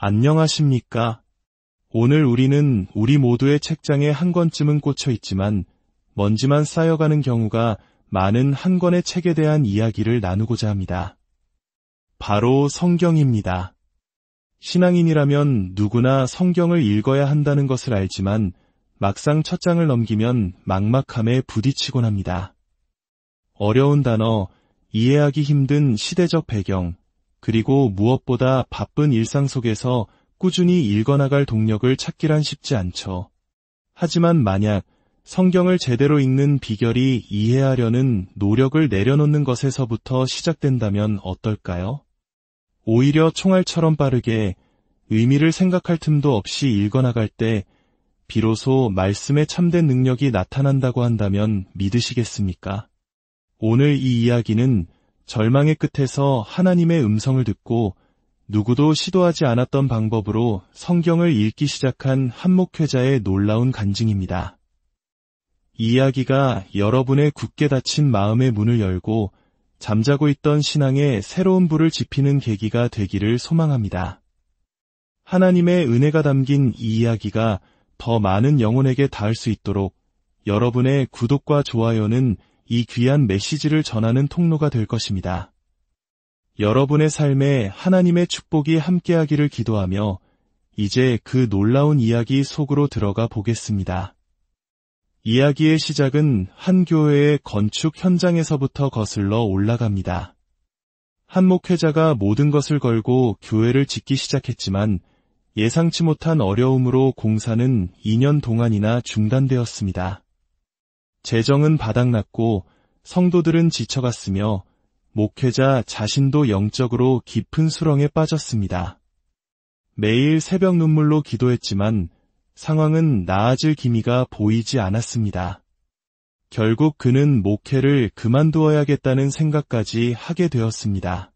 안녕하십니까? 오늘 우리는 우리 모두의 책장에 한 권쯤은 꽂혀 있지만 먼지만 쌓여가는 경우가 많은 한 권의 책에 대한 이야기를 나누고자 합니다. 바로 성경입니다. 신앙인이라면 누구나 성경을 읽어야 한다는 것을 알지만 막상 첫 장을 넘기면 막막함에 부딪히곤 합니다. 어려운 단어, 이해하기 힘든 시대적 배경, 그리고 무엇보다 바쁜 일상 속에서 꾸준히 읽어나갈 동력을 찾기란 쉽지 않죠. 하지만 만약 성경을 제대로 읽는 비결이 이해하려는 노력을 내려놓는 것에서부터 시작된다면 어떨까요? 오히려 총알처럼 빠르게 의미를 생각할 틈도 없이 읽어나갈 때 비로소 말씀의 참된 능력이 나타난다고 한다면 믿으시겠습니까? 오늘 이 이야기는 절망의 끝에서 하나님의 음성을 듣고 누구도 시도하지 않았던 방법으로 성경을 읽기 시작한 한 목회자의 놀라운 간증입니다. 이 이야기가 여러분의 굳게 닫힌 마음의 문을 열고 잠자고 있던 신앙에 새로운 불을 지피는 계기가 되기를 소망합니다. 하나님의 은혜가 담긴 이 이야기가 더 많은 영혼에게 닿을 수 있도록 여러분의 구독과 좋아요는 이 귀한 메시지를 전하는 통로가 될 것입니다. 여러분의 삶에 하나님의 축복이 함께하기를 기도하며 이제 그 놀라운 이야기 속으로 들어가 보겠습니다. 이야기의 시작은 한 교회의 건축 현장에서부터 거슬러 올라갑니다. 한 목회자가 모든 것을 걸고 교회를 짓기 시작했지만 예상치 못한 어려움으로 공사는 2년 동안이나 중단되었습니다. 재정은 바닥났고 성도들은 지쳐갔으며 목회자 자신도 영적으로 깊은 수렁에 빠졌습니다. 매일 새벽 눈물로 기도했지만 상황은 나아질 기미가 보이지 않았습니다. 결국 그는 목회를 그만두어야겠다는 생각까지 하게 되었습니다.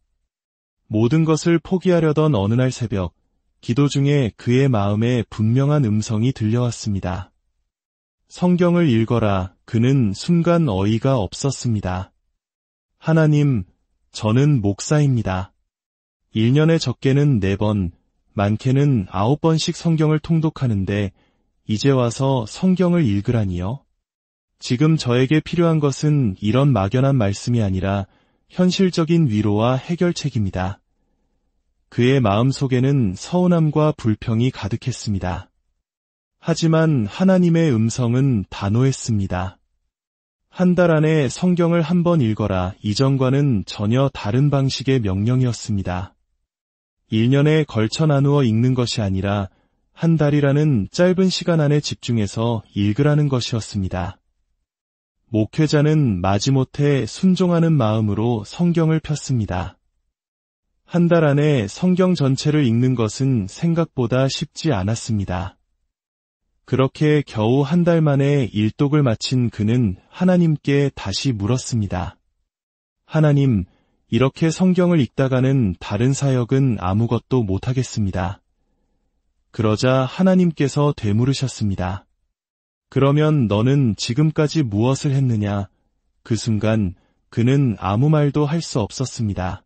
모든 것을 포기하려던 어느 날 새벽, 기도 중에 그의 마음에 분명한 음성이 들려왔습니다. 성경을 읽어라. 그는 순간 어이가 없었습니다. 하나님, 저는 목사입니다. 1년에 적게는 4번, 많게는 9번씩 성경을 통독하는데 이제 와서 성경을 읽으라니요? 지금 저에게 필요한 것은 이런 막연한 말씀이 아니라 현실적인 위로와 해결책입니다. 그의 마음속에는 서운함과 불평이 가득했습니다. 하지만 하나님의 음성은 단호했습니다. 한 달 안에 성경을 한 번 읽어라. 이전과는 전혀 다른 방식의 명령이었습니다. 1년에 걸쳐 나누어 읽는 것이 아니라 한 달이라는 짧은 시간 안에 집중해서 읽으라는 것이었습니다. 목회자는 마지못해 순종하는 마음으로 성경을 폈습니다. 한 달 안에 성경 전체를 읽는 것은 생각보다 쉽지 않았습니다. 그렇게 겨우 한 달 만에 일독을 마친 그는 하나님께 다시 물었습니다. 하나님, 이렇게 성경을 읽다가는 다른 사역은 아무것도 못하겠습니다. 그러자 하나님께서 되물으셨습니다. 그러면 너는 지금까지 무엇을 했느냐? 그 순간 그는 아무 말도 할 수 없었습니다.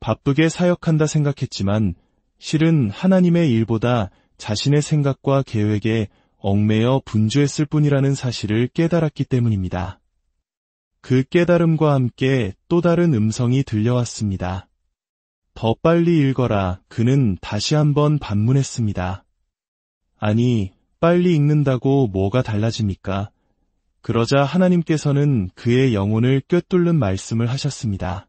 바쁘게 사역한다 생각했지만 실은 하나님의 일보다 자신의 생각과 계획에 얽매여 분주했을 뿐이라는 사실을 깨달았기 때문입니다. 그 깨달음과 함께 또 다른 음성이 들려왔습니다. 더 빨리 읽어라. 그는 다시 한번 반문했습니다. 아니, 빨리 읽는다고 뭐가 달라집니까? 그러자 하나님께서는 그의 영혼을 꿰뚫는 말씀을 하셨습니다.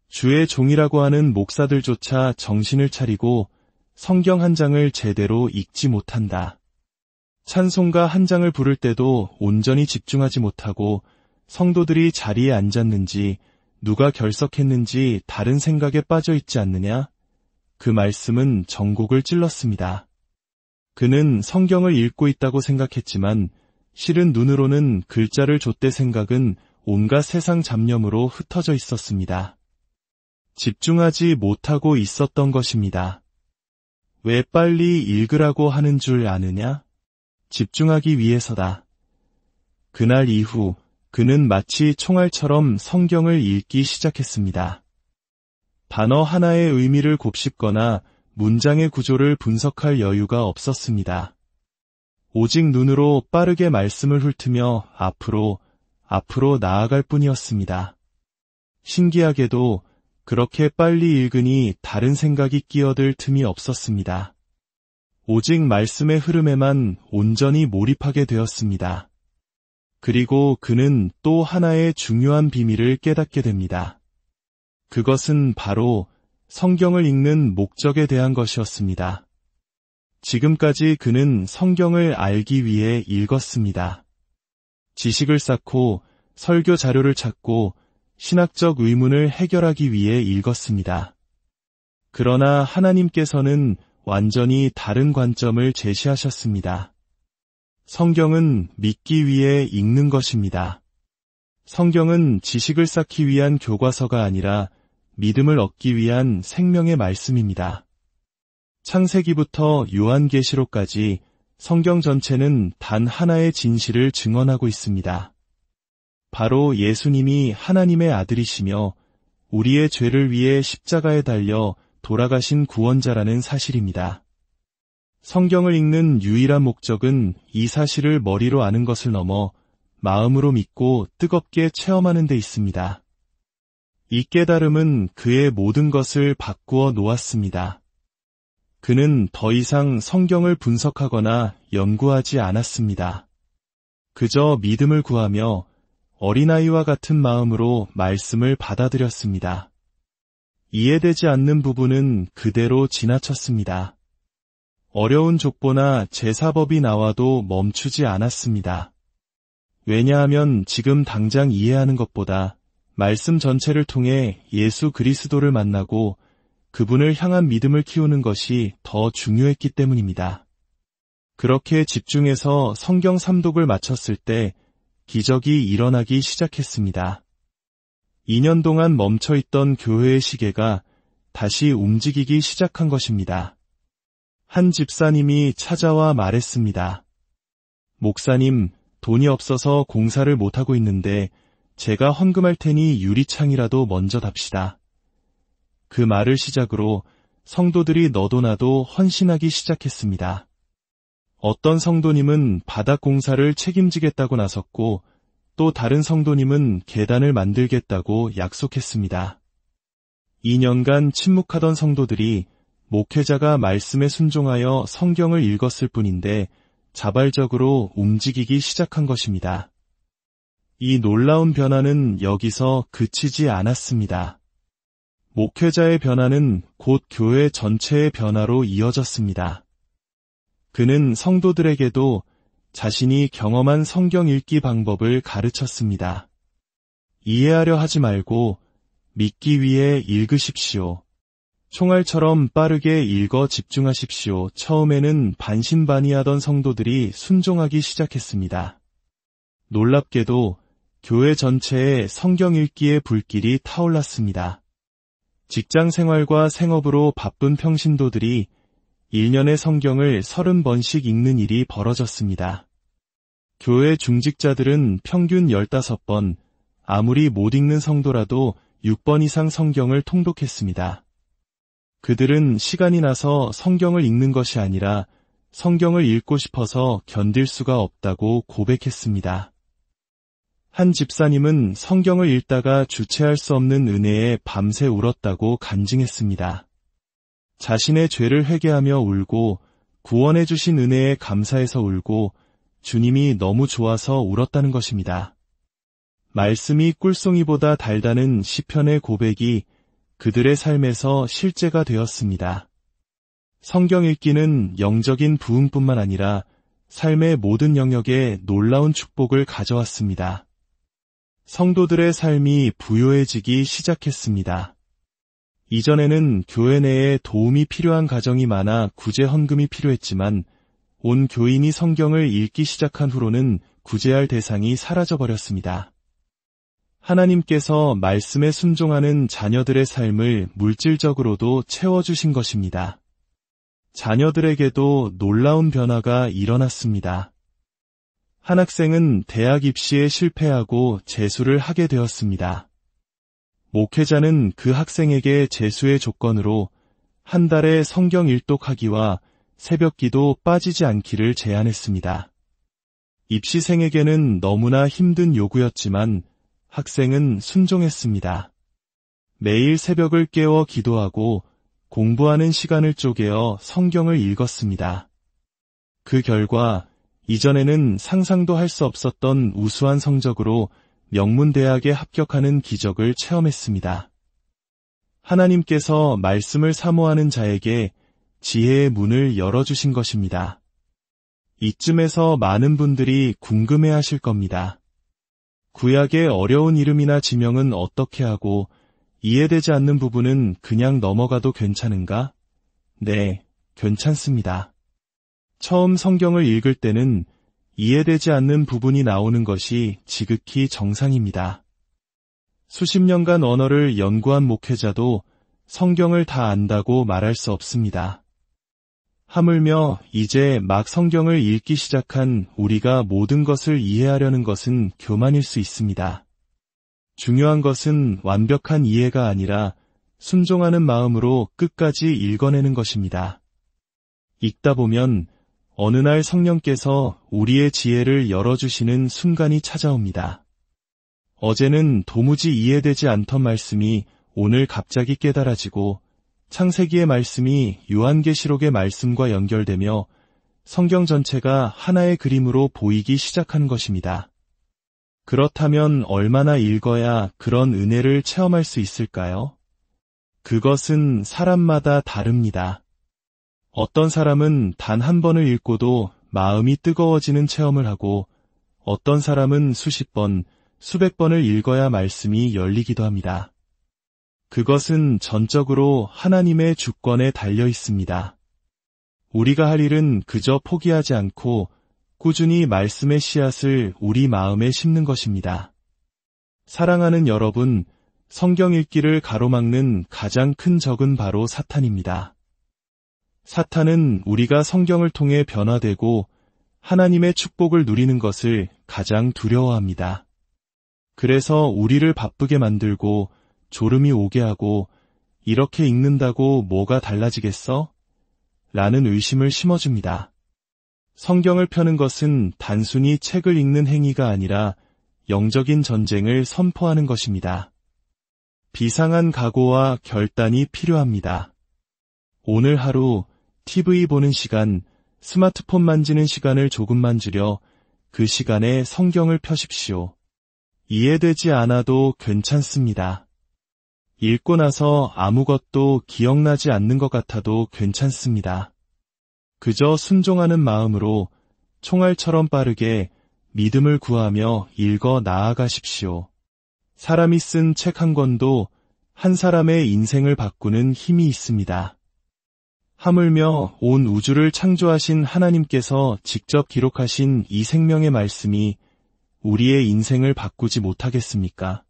주의 종이라고 하는 목사들조차 정신을 차리고 성경 한 장을 제대로 읽지 못한다. 찬송가 한 장을 부를 때도 온전히 집중하지 못하고 성도들이 자리에 앉았는지 누가 결석했는지 다른 생각에 빠져 있지 않느냐? 그 말씀은 전곡을 찔렀습니다. 그는 성경을 읽고 있다고 생각했지만 실은 눈으로는 글자를 좇대 생각은 온갖 세상 잡념으로 흩어져 있었습니다. 집중하지 못하고 있었던 것입니다. 왜 빨리 읽으라고 하는 줄 아느냐? 집중하기 위해서다. 그날 이후 그는 마치 총알처럼 성경을 읽기 시작했습니다. 단어 하나의 의미를 곱씹거나 문장의 구조를 분석할 여유가 없었습니다. 오직 눈으로 빠르게 말씀을 훑으며 앞으로 나아갈 뿐이었습니다. 신기하게도 그렇게 빨리 읽으니 다른 생각이 끼어들 틈이 없었습니다. 오직 말씀의 흐름에만 온전히 몰입하게 되었습니다. 그리고 그는 또 하나의 중요한 비밀을 깨닫게 됩니다. 그것은 바로 성경을 읽는 목적에 대한 것이었습니다. 지금까지 그는 성경을 알기 위해 읽었습니다. 지식을 쌓고 설교 자료를 찾고 신학적 의문을 해결하기 위해 읽었습니다. 그러나 하나님께서는 완전히 다른 관점을 제시하셨습니다. 성경은 믿기 위해 읽는 것입니다. 성경은 지식을 쌓기 위한 교과서가 아니라 믿음을 얻기 위한 생명의 말씀입니다. 창세기부터 요한계시록까지 성경 전체는 단 하나의 진실을 증언하고 있습니다. 바로 예수님이 하나님의 아들이시며 우리의 죄를 위해 십자가에 달려 돌아가신 구원자라는 사실입니다. 성경을 읽는 유일한 목적은 이 사실을 머리로 아는 것을 넘어 마음으로 믿고 뜨겁게 체험하는 데 있습니다. 이 깨달음은 그의 모든 것을 바꾸어 놓았습니다. 그는 더 이상 성경을 분석하거나 연구하지 않았습니다. 그저 믿음을 구하며 어린아이와 같은 마음으로 말씀을 받아들였습니다. 이해되지 않는 부분은 그대로 지나쳤습니다. 어려운 족보나 제사법이 나와도 멈추지 않았습니다. 왜냐하면 지금 당장 이해하는 것보다 말씀 전체를 통해 예수 그리스도를 만나고 그분을 향한 믿음을 키우는 것이 더 중요했기 때문입니다. 그렇게 집중해서 성경 삼독을 마쳤을 때 기적이 일어나기 시작했습니다. 2년 동안 멈춰있던 교회의 시계가 다시 움직이기 시작한 것입니다. 한 집사님이 찾아와 말했습니다. 목사님, 돈이 없어서 공사를 못하고 있는데 제가 헌금할 테니 유리창이라도 먼저 답시다. 그 말을 시작으로 성도들이 너도 나도 헌신하기 시작했습니다. 어떤 성도님은 바닥 공사를 책임지겠다고 나섰고 또 다른 성도님은 계단을 만들겠다고 약속했습니다. 2년간 침묵하던 성도들이 목회자가 말씀에 순종하여 성경을 읽었을 뿐인데 자발적으로 움직이기 시작한 것입니다. 이 놀라운 변화는 여기서 그치지 않았습니다. 목회자의 변화는 곧 교회 전체의 변화로 이어졌습니다. 그는 성도들에게도 자신이 경험한 성경 읽기 방법을 가르쳤습니다. 이해하려 하지 말고 믿기 위해 읽으십시오. 총알처럼 빠르게 읽어 집중하십시오. 처음에는 반신반의하던 성도들이 순종하기 시작했습니다. 놀랍게도 교회 전체에 성경 읽기의 불길이 타올랐습니다. 직장 생활과 생업으로 바쁜 평신도들이 1년에 성경을 30번씩 읽는 일이 벌어졌습니다. 교회 중직자들은 평균 15번, 아무리 못 읽는 성도라도 6번 이상 성경을 통독했습니다. 그들은 시간이 나서 성경을 읽는 것이 아니라 성경을 읽고 싶어서 견딜 수가 없다고 고백했습니다. 한 집사님은 성경을 읽다가 주체할 수 없는 은혜에 밤새 울었다고 간증했습니다. 자신의 죄를 회개하며 울고 구원해 주신 은혜에 감사해서 울고 주님이 너무 좋아서 울었다는 것입니다. 말씀이 꿀송이보다 달다는 시편의 고백이 그들의 삶에서 실제가 되었습니다. 성경 읽기는 영적인 부흥뿐만 아니라 삶의 모든 영역에 놀라운 축복을 가져왔습니다. 성도들의 삶이 부요해지기 시작했습니다. 이전에는 교회 내에 도움이 필요한 가정이 많아 구제 헌금이 필요했지만 온 교인이 성경을 읽기 시작한 후로는 구제할 대상이 사라져버렸습니다. 하나님께서 말씀에 순종하는 자녀들의 삶을 물질적으로도 채워주신 것입니다. 자녀들에게도 놀라운 변화가 일어났습니다. 한 학생은 대학 입시에 실패하고 재수를 하게 되었습니다. 목회자는 그 학생에게 재수의 조건으로 한 달에 성경 일독하기와 새벽기도 빠지지 않기를 제안했습니다. 입시생에게는 너무나 힘든 요구였지만 학생은 순종했습니다. 매일 새벽을 깨워 기도하고 공부하는 시간을 쪼개어 성경을 읽었습니다. 그 결과 이전에는 상상도 할 수 없었던 우수한 성적으로 명문대학에 합격하는 기적을 체험했습니다. 하나님께서 말씀을 사모하는 자에게 지혜의 문을 열어주신 것입니다. 이쯤에서 많은 분들이 궁금해하실 겁니다. 구약의 어려운 이름이나 지명은 어떻게 하고 이해되지 않는 부분은 그냥 넘어가도 괜찮은가? 네, 괜찮습니다. 처음 성경을 읽을 때는 이해되지 않는 부분이 나오는 것이 지극히 정상입니다. 수십 년간 언어를 연구한 목회자도 성경을 다 안다고 말할 수 없습니다. 하물며 이제 막 성경을 읽기 시작한 우리가 모든 것을 이해하려는 것은 교만일 수 있습니다. 중요한 것은 완벽한 이해가 아니라 순종하는 마음으로 끝까지 읽어내는 것입니다. 읽다 보면 어느 날 성령께서 우리의 지혜를 열어주시는 순간이 찾아옵니다. 어제는 도무지 이해되지 않던 말씀이 오늘 갑자기 깨달아지고 창세기의 말씀이 요한계시록의 말씀과 연결되며 성경 전체가 하나의 그림으로 보이기 시작한 것입니다. 그렇다면 얼마나 읽어야 그런 은혜를 체험할 수 있을까요? 그것은 사람마다 다릅니다. 어떤 사람은 단 한 번을 읽고도 마음이 뜨거워지는 체험을 하고 어떤 사람은 수십 번, 수백 번을 읽어야 말씀이 열리기도 합니다. 그것은 전적으로 하나님의 주권에 달려 있습니다. 우리가 할 일은 그저 포기하지 않고 꾸준히 말씀의 씨앗을 우리 마음에 심는 것입니다. 사랑하는 여러분, 성경 읽기를 가로막는 가장 큰 적은 바로 사탄입니다. 사탄은 우리가 성경을 통해 변화되고 하나님의 축복을 누리는 것을 가장 두려워합니다. 그래서 우리를 바쁘게 만들고 졸음이 오게 하고 이렇게 읽는다고 뭐가 달라지겠어? 라는 의심을 심어줍니다. 성경을 펴는 것은 단순히 책을 읽는 행위가 아니라 영적인 전쟁을 선포하는 것입니다. 비상한 각오와 결단이 필요합니다. 오늘 하루 TV 보는 시간, 스마트폰 만지는 시간을 조금만 줄여 그 시간에 성경을 펴십시오. 이해되지 않아도 괜찮습니다. 읽고 나서 아무것도 기억나지 않는 것 같아도 괜찮습니다. 그저 순종하는 마음으로 총알처럼 빠르게 믿음을 구하며 읽어 나아가십시오. 사람이 쓴 책 한 권도 한 사람의 인생을 바꾸는 힘이 있습니다. 하물며 온 우주를 창조하신 하나님께서 직접 기록하신 이 생명의 말씀이 우리의 인생을 바꾸지 못하겠습니까?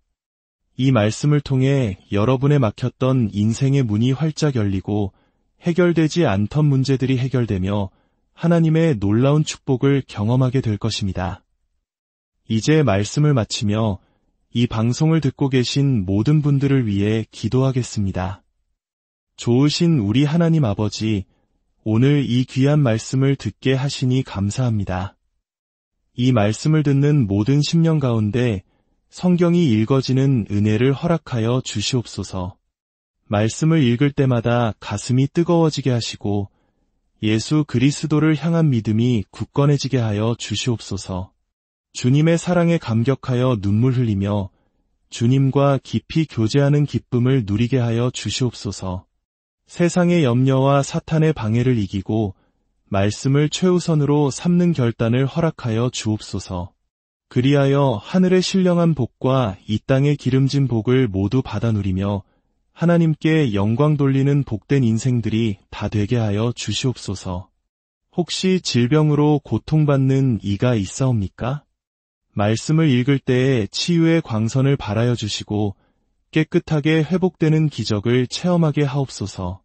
이 말씀을 통해 여러분의 막혔던 인생의 문이 활짝 열리고 해결되지 않던 문제들이 해결되며 하나님의 놀라운 축복을 경험하게 될 것입니다. 이제 말씀을 마치며 이 방송을 듣고 계신 모든 분들을 위해 기도하겠습니다. 좋으신 우리 하나님 아버지, 오늘 이 귀한 말씀을 듣게 하시니 감사합니다. 이 말씀을 듣는 모든 심령 가운데 성경이 읽어지는 은혜를 허락하여 주시옵소서. 말씀을 읽을 때마다 가슴이 뜨거워지게 하시고 예수 그리스도를 향한 믿음이 굳건해지게 하여 주시옵소서. 주님의 사랑에 감격하여 눈물 흘리며 주님과 깊이 교제하는 기쁨을 누리게 하여 주시옵소서. 세상의 염려와 사탄의 방해를 이기고 말씀을 최우선으로 삼는 결단을 허락하여 주옵소서. 그리하여 하늘의 신령한 복과 이 땅의 기름진 복을 모두 받아 누리며 하나님께 영광 돌리는 복된 인생들이 다 되게 하여 주시옵소서. 혹시 질병으로 고통받는 이가 있사옵니까? 말씀을 읽을 때에 치유의 광선을 발하여 주시고 깨끗하게 회복되는 기적을 체험하게 하옵소서.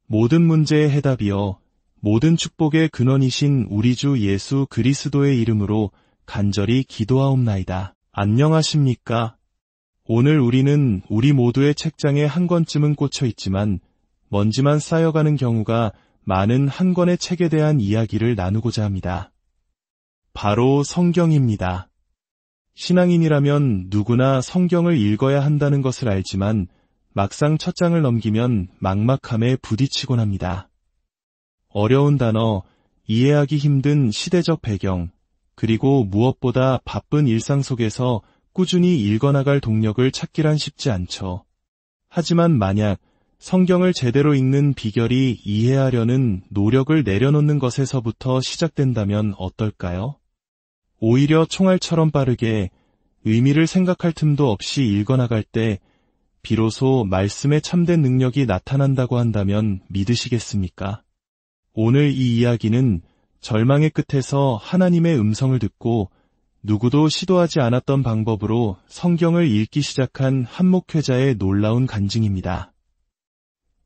모든 문제의 해답이여 모든 축복의 근원이신 우리 주 예수 그리스도의 이름으로 간절히 기도하옵나이다. 안녕하십니까? 오늘 우리는 우리 모두의 책장에 한 권쯤은 꽂혀 있지만 먼지만 쌓여가는 경우가 많은 한 권의 책에 대한 이야기를 나누고자 합니다. 바로 성경입니다. 신앙인이라면 누구나 성경을 읽어야 한다는 것을 알지만 막상 첫 장을 넘기면 막막함에 부딪히곤 합니다. 어려운 단어, 이해하기 힘든 시대적 배경, 그리고 무엇보다 바쁜 일상 속에서 꾸준히 읽어나갈 동력을 찾기란 쉽지 않죠. 하지만 만약 성경을 제대로 읽는 비결이 이해하려는 노력을 내려놓는 것에서부터 시작된다면 어떨까요? 오히려 총알처럼 빠르게 의미를 생각할 틈도 없이 읽어나갈 때 비로소 말씀의 참된 능력이 나타난다고 한다면 믿으시겠습니까? 오늘 이 이야기는 절망의 끝에서 하나님의 음성을 듣고 누구도 시도하지 않았던 방법으로 성경을 읽기 시작한 한 목회자의 놀라운 간증입니다.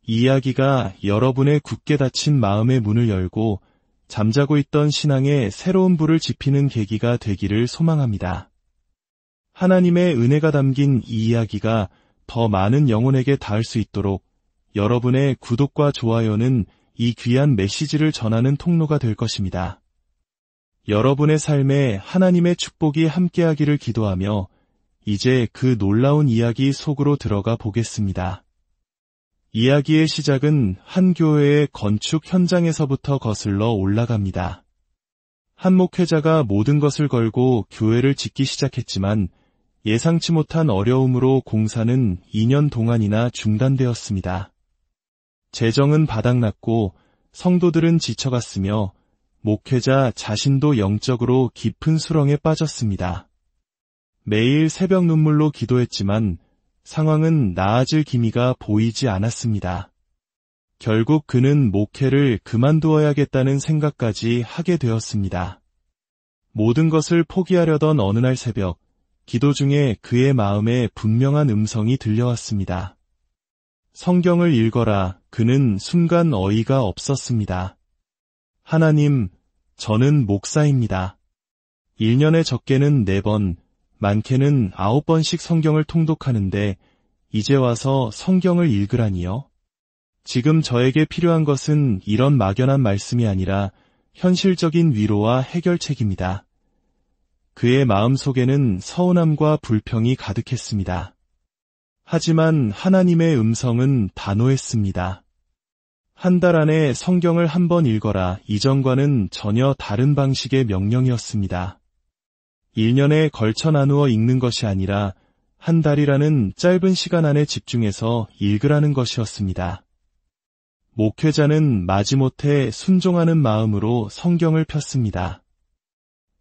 이 이야기가 여러분의 굳게 닫힌 마음의 문을 열고 잠자고 있던 신앙에 새로운 불을 지피는 계기가 되기를 소망합니다. 하나님의 은혜가 담긴 이 이야기가 더 많은 영혼에게 닿을 수 있도록 여러분의 구독과 좋아요는 이 귀한 메시지를 전하는 통로가 될 것입니다. 여러분의 삶에 하나님의 축복이 함께하기를 기도하며 이제 그 놀라운 이야기 속으로 들어가 보겠습니다. 이야기의 시작은 한 교회의 건축 현장에서부터 거슬러 올라갑니다. 한 목회자가 모든 것을 걸고 교회를 짓기 시작했지만 예상치 못한 어려움으로 공사는 2년 동안이나 중단되었습니다. 재정은 바닥났고 성도들은 지쳐갔으며 목회자 자신도 영적으로 깊은 수렁에 빠졌습니다. 매일 새벽 눈물로 기도했지만 상황은 나아질 기미가 보이지 않았습니다. 결국 그는 목회를 그만두어야겠다는 생각까지 하게 되었습니다. 모든 것을 포기하려던 어느 날 새벽, 기도 중에 그의 마음에 분명한 음성이 들려왔습니다. 성경을 읽어라. 그는 순간 어이가 없었습니다. 하나님, 저는 목사입니다. 1년에 적게는 4번, 많게는 9번씩 성경을 통독하는데 이제 와서 성경을 읽으라니요? 지금 저에게 필요한 것은 이런 막연한 말씀이 아니라 현실적인 위로와 해결책입니다. 그의 마음속에는 서운함과 불평이 가득했습니다. 하지만 하나님의 음성은 단호했습니다. 한 달 안에 성경을 한 번 읽어라. 이전과는 전혀 다른 방식의 명령이었습니다. 1년에 걸쳐 나누어 읽는 것이 아니라 한 달이라는 짧은 시간 안에 집중해서 읽으라는 것이었습니다. 목회자는 마지못해 순종하는 마음으로 성경을 폈습니다.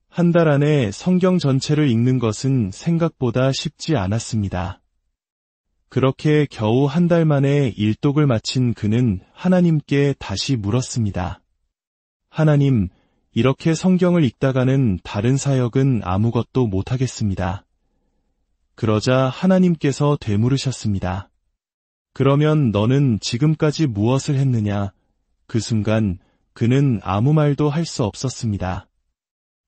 한 달 안에 성경 전체를 읽는 것은 생각보다 쉽지 않았습니다. 그렇게 겨우 한 달 만에 일독을 마친 그는 하나님께 다시 물었습니다. 하나님, 이렇게 성경을 읽다가는 다른 사역은 아무것도 못하겠습니다. 그러자 하나님께서 되물으셨습니다. 그러면 너는 지금까지 무엇을 했느냐? 그 순간 그는 아무 말도 할 수 없었습니다.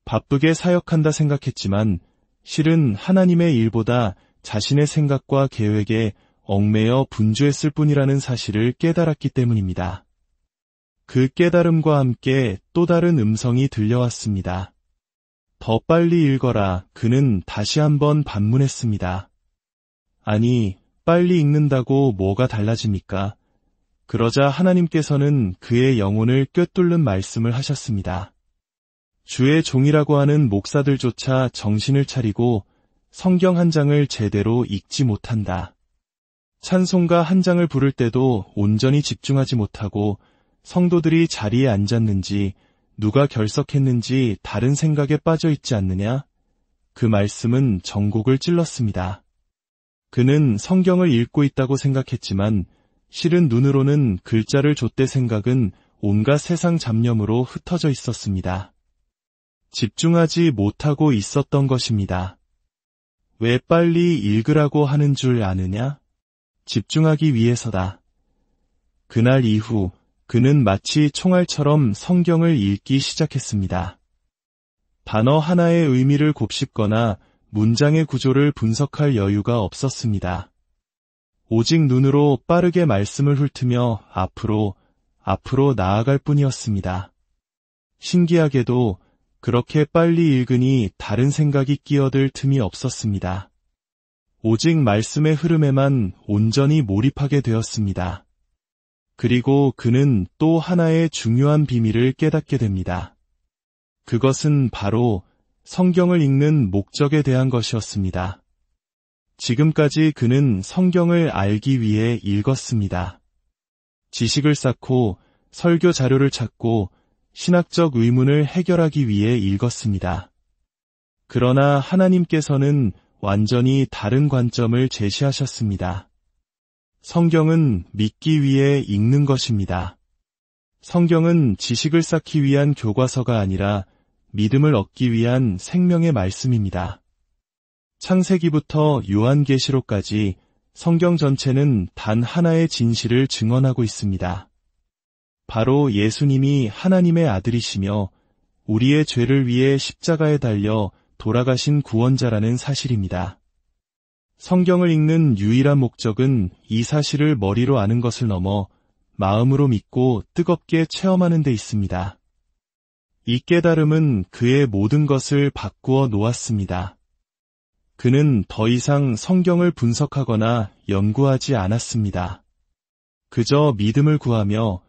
바쁘게 사역한다 생각했지만 실은 하나님의 일보다 자신의 생각과 계획에 얽매여 분주했을 뿐이라는 사실을 깨달았기 때문입니다. 그 깨달음과 함께 또 다른 음성이 들려왔습니다. 더 빨리 읽어라. 그는 다시 한번 반문했습니다. 아니, 빨리 읽는다고 뭐가 달라집니까? 그러자 하나님께서는 그의 영혼을 꿰뚫는 말씀을 하셨습니다. 주의 종이라고 하는 목사들조차 정신을 차리고 성경 한 장을 제대로 읽지 못한다. 찬송가 한 장을 부를 때도 온전히 집중하지 못하고 성도들이 자리에 앉았는지 누가 결석했는지 다른 생각에 빠져 있지 않느냐? 그 말씀은 전곡을 찔렀습니다. 그는 성경을 읽고 있다고 생각했지만 실은 눈으로는 글자를 좇되 생각은 온갖 세상 잡념으로 흩어져 있었습니다. 집중하지 못하고 있었던 것입니다. 왜 빨리 읽으라고 하는 줄 아느냐? 집중하기 위해서다. 그날 이후 그는 마치 총알처럼 성경을 읽기 시작했습니다. 단어 하나의 의미를 곱씹거나 문장의 구조를 분석할 여유가 없었습니다. 오직 눈으로 빠르게 말씀을 훑으며 앞으로 나아갈 뿐이었습니다. 신기하게도 그렇게 빨리 읽으니 다른 생각이 끼어들 틈이 없었습니다. 오직 말씀의 흐름에만 온전히 몰입하게 되었습니다. 그리고 그는 또 하나의 중요한 비밀을 깨닫게 됩니다. 그것은 바로 성경을 읽는 목적에 대한 것이었습니다. 지금까지 그는 성경을 알기 위해 읽었습니다. 지식을 쌓고 설교 자료를 찾고 신학적 의문을 해결하기 위해 읽었습니다. 그러나 하나님께서는 완전히 다른 관점을 제시하셨습니다. 성경은 믿기 위해 읽는 것입니다. 성경은 지식을 쌓기 위한 교과서가 아니라 믿음을 얻기 위한 생명의 말씀입니다. 창세기부터 요한계시록까지 성경 전체는 단 하나의 진실을 증언하고 있습니다. 바로 예수님이 하나님의 아들이시며 우리의 죄를 위해 십자가에 달려 돌아가신 구원자라는 사실입니다. 성경을 읽는 유일한 목적은 이 사실을 머리로 아는 것을 넘어 마음으로 믿고 뜨겁게 체험하는 데 있습니다. 이 깨달음은 그의 모든 것을 바꾸어 놓았습니다. 그는 더 이상 성경을 분석하거나 연구하지 않았습니다. 그저 믿음을 구하며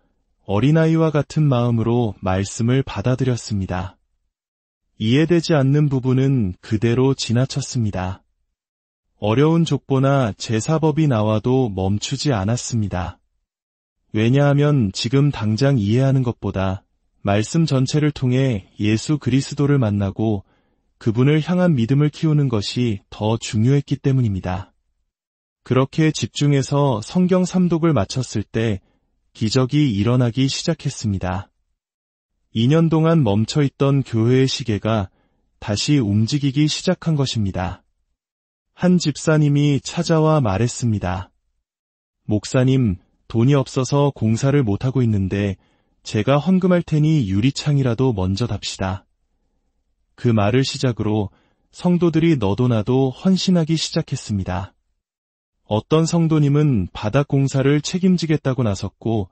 어린아이와 같은 마음으로 말씀을 받아들였습니다. 이해되지 않는 부분은 그대로 지나쳤습니다. 어려운 족보나 제사법이 나와도 멈추지 않았습니다. 왜냐하면 지금 당장 이해하는 것보다 말씀 전체를 통해 예수 그리스도를 만나고 그분을 향한 믿음을 키우는 것이 더 중요했기 때문입니다. 그렇게 집중해서 성경 삼독을 마쳤을 때 기적이 일어나기 시작했습니다. 2년 동안 멈춰있던 교회의 시계가 다시 움직이기 시작한 것입니다. 한 집사님이 찾아와 말했습니다. 목사님, 돈이 없어서 공사를 못하고 있는데 제가 헌금할 테니 유리창이라도 먼저 답시다. 그 말을 시작으로 성도들이 너도 나도 헌신하기 시작했습니다. 어떤 성도님은 바닥 공사를 책임지겠다고 나섰고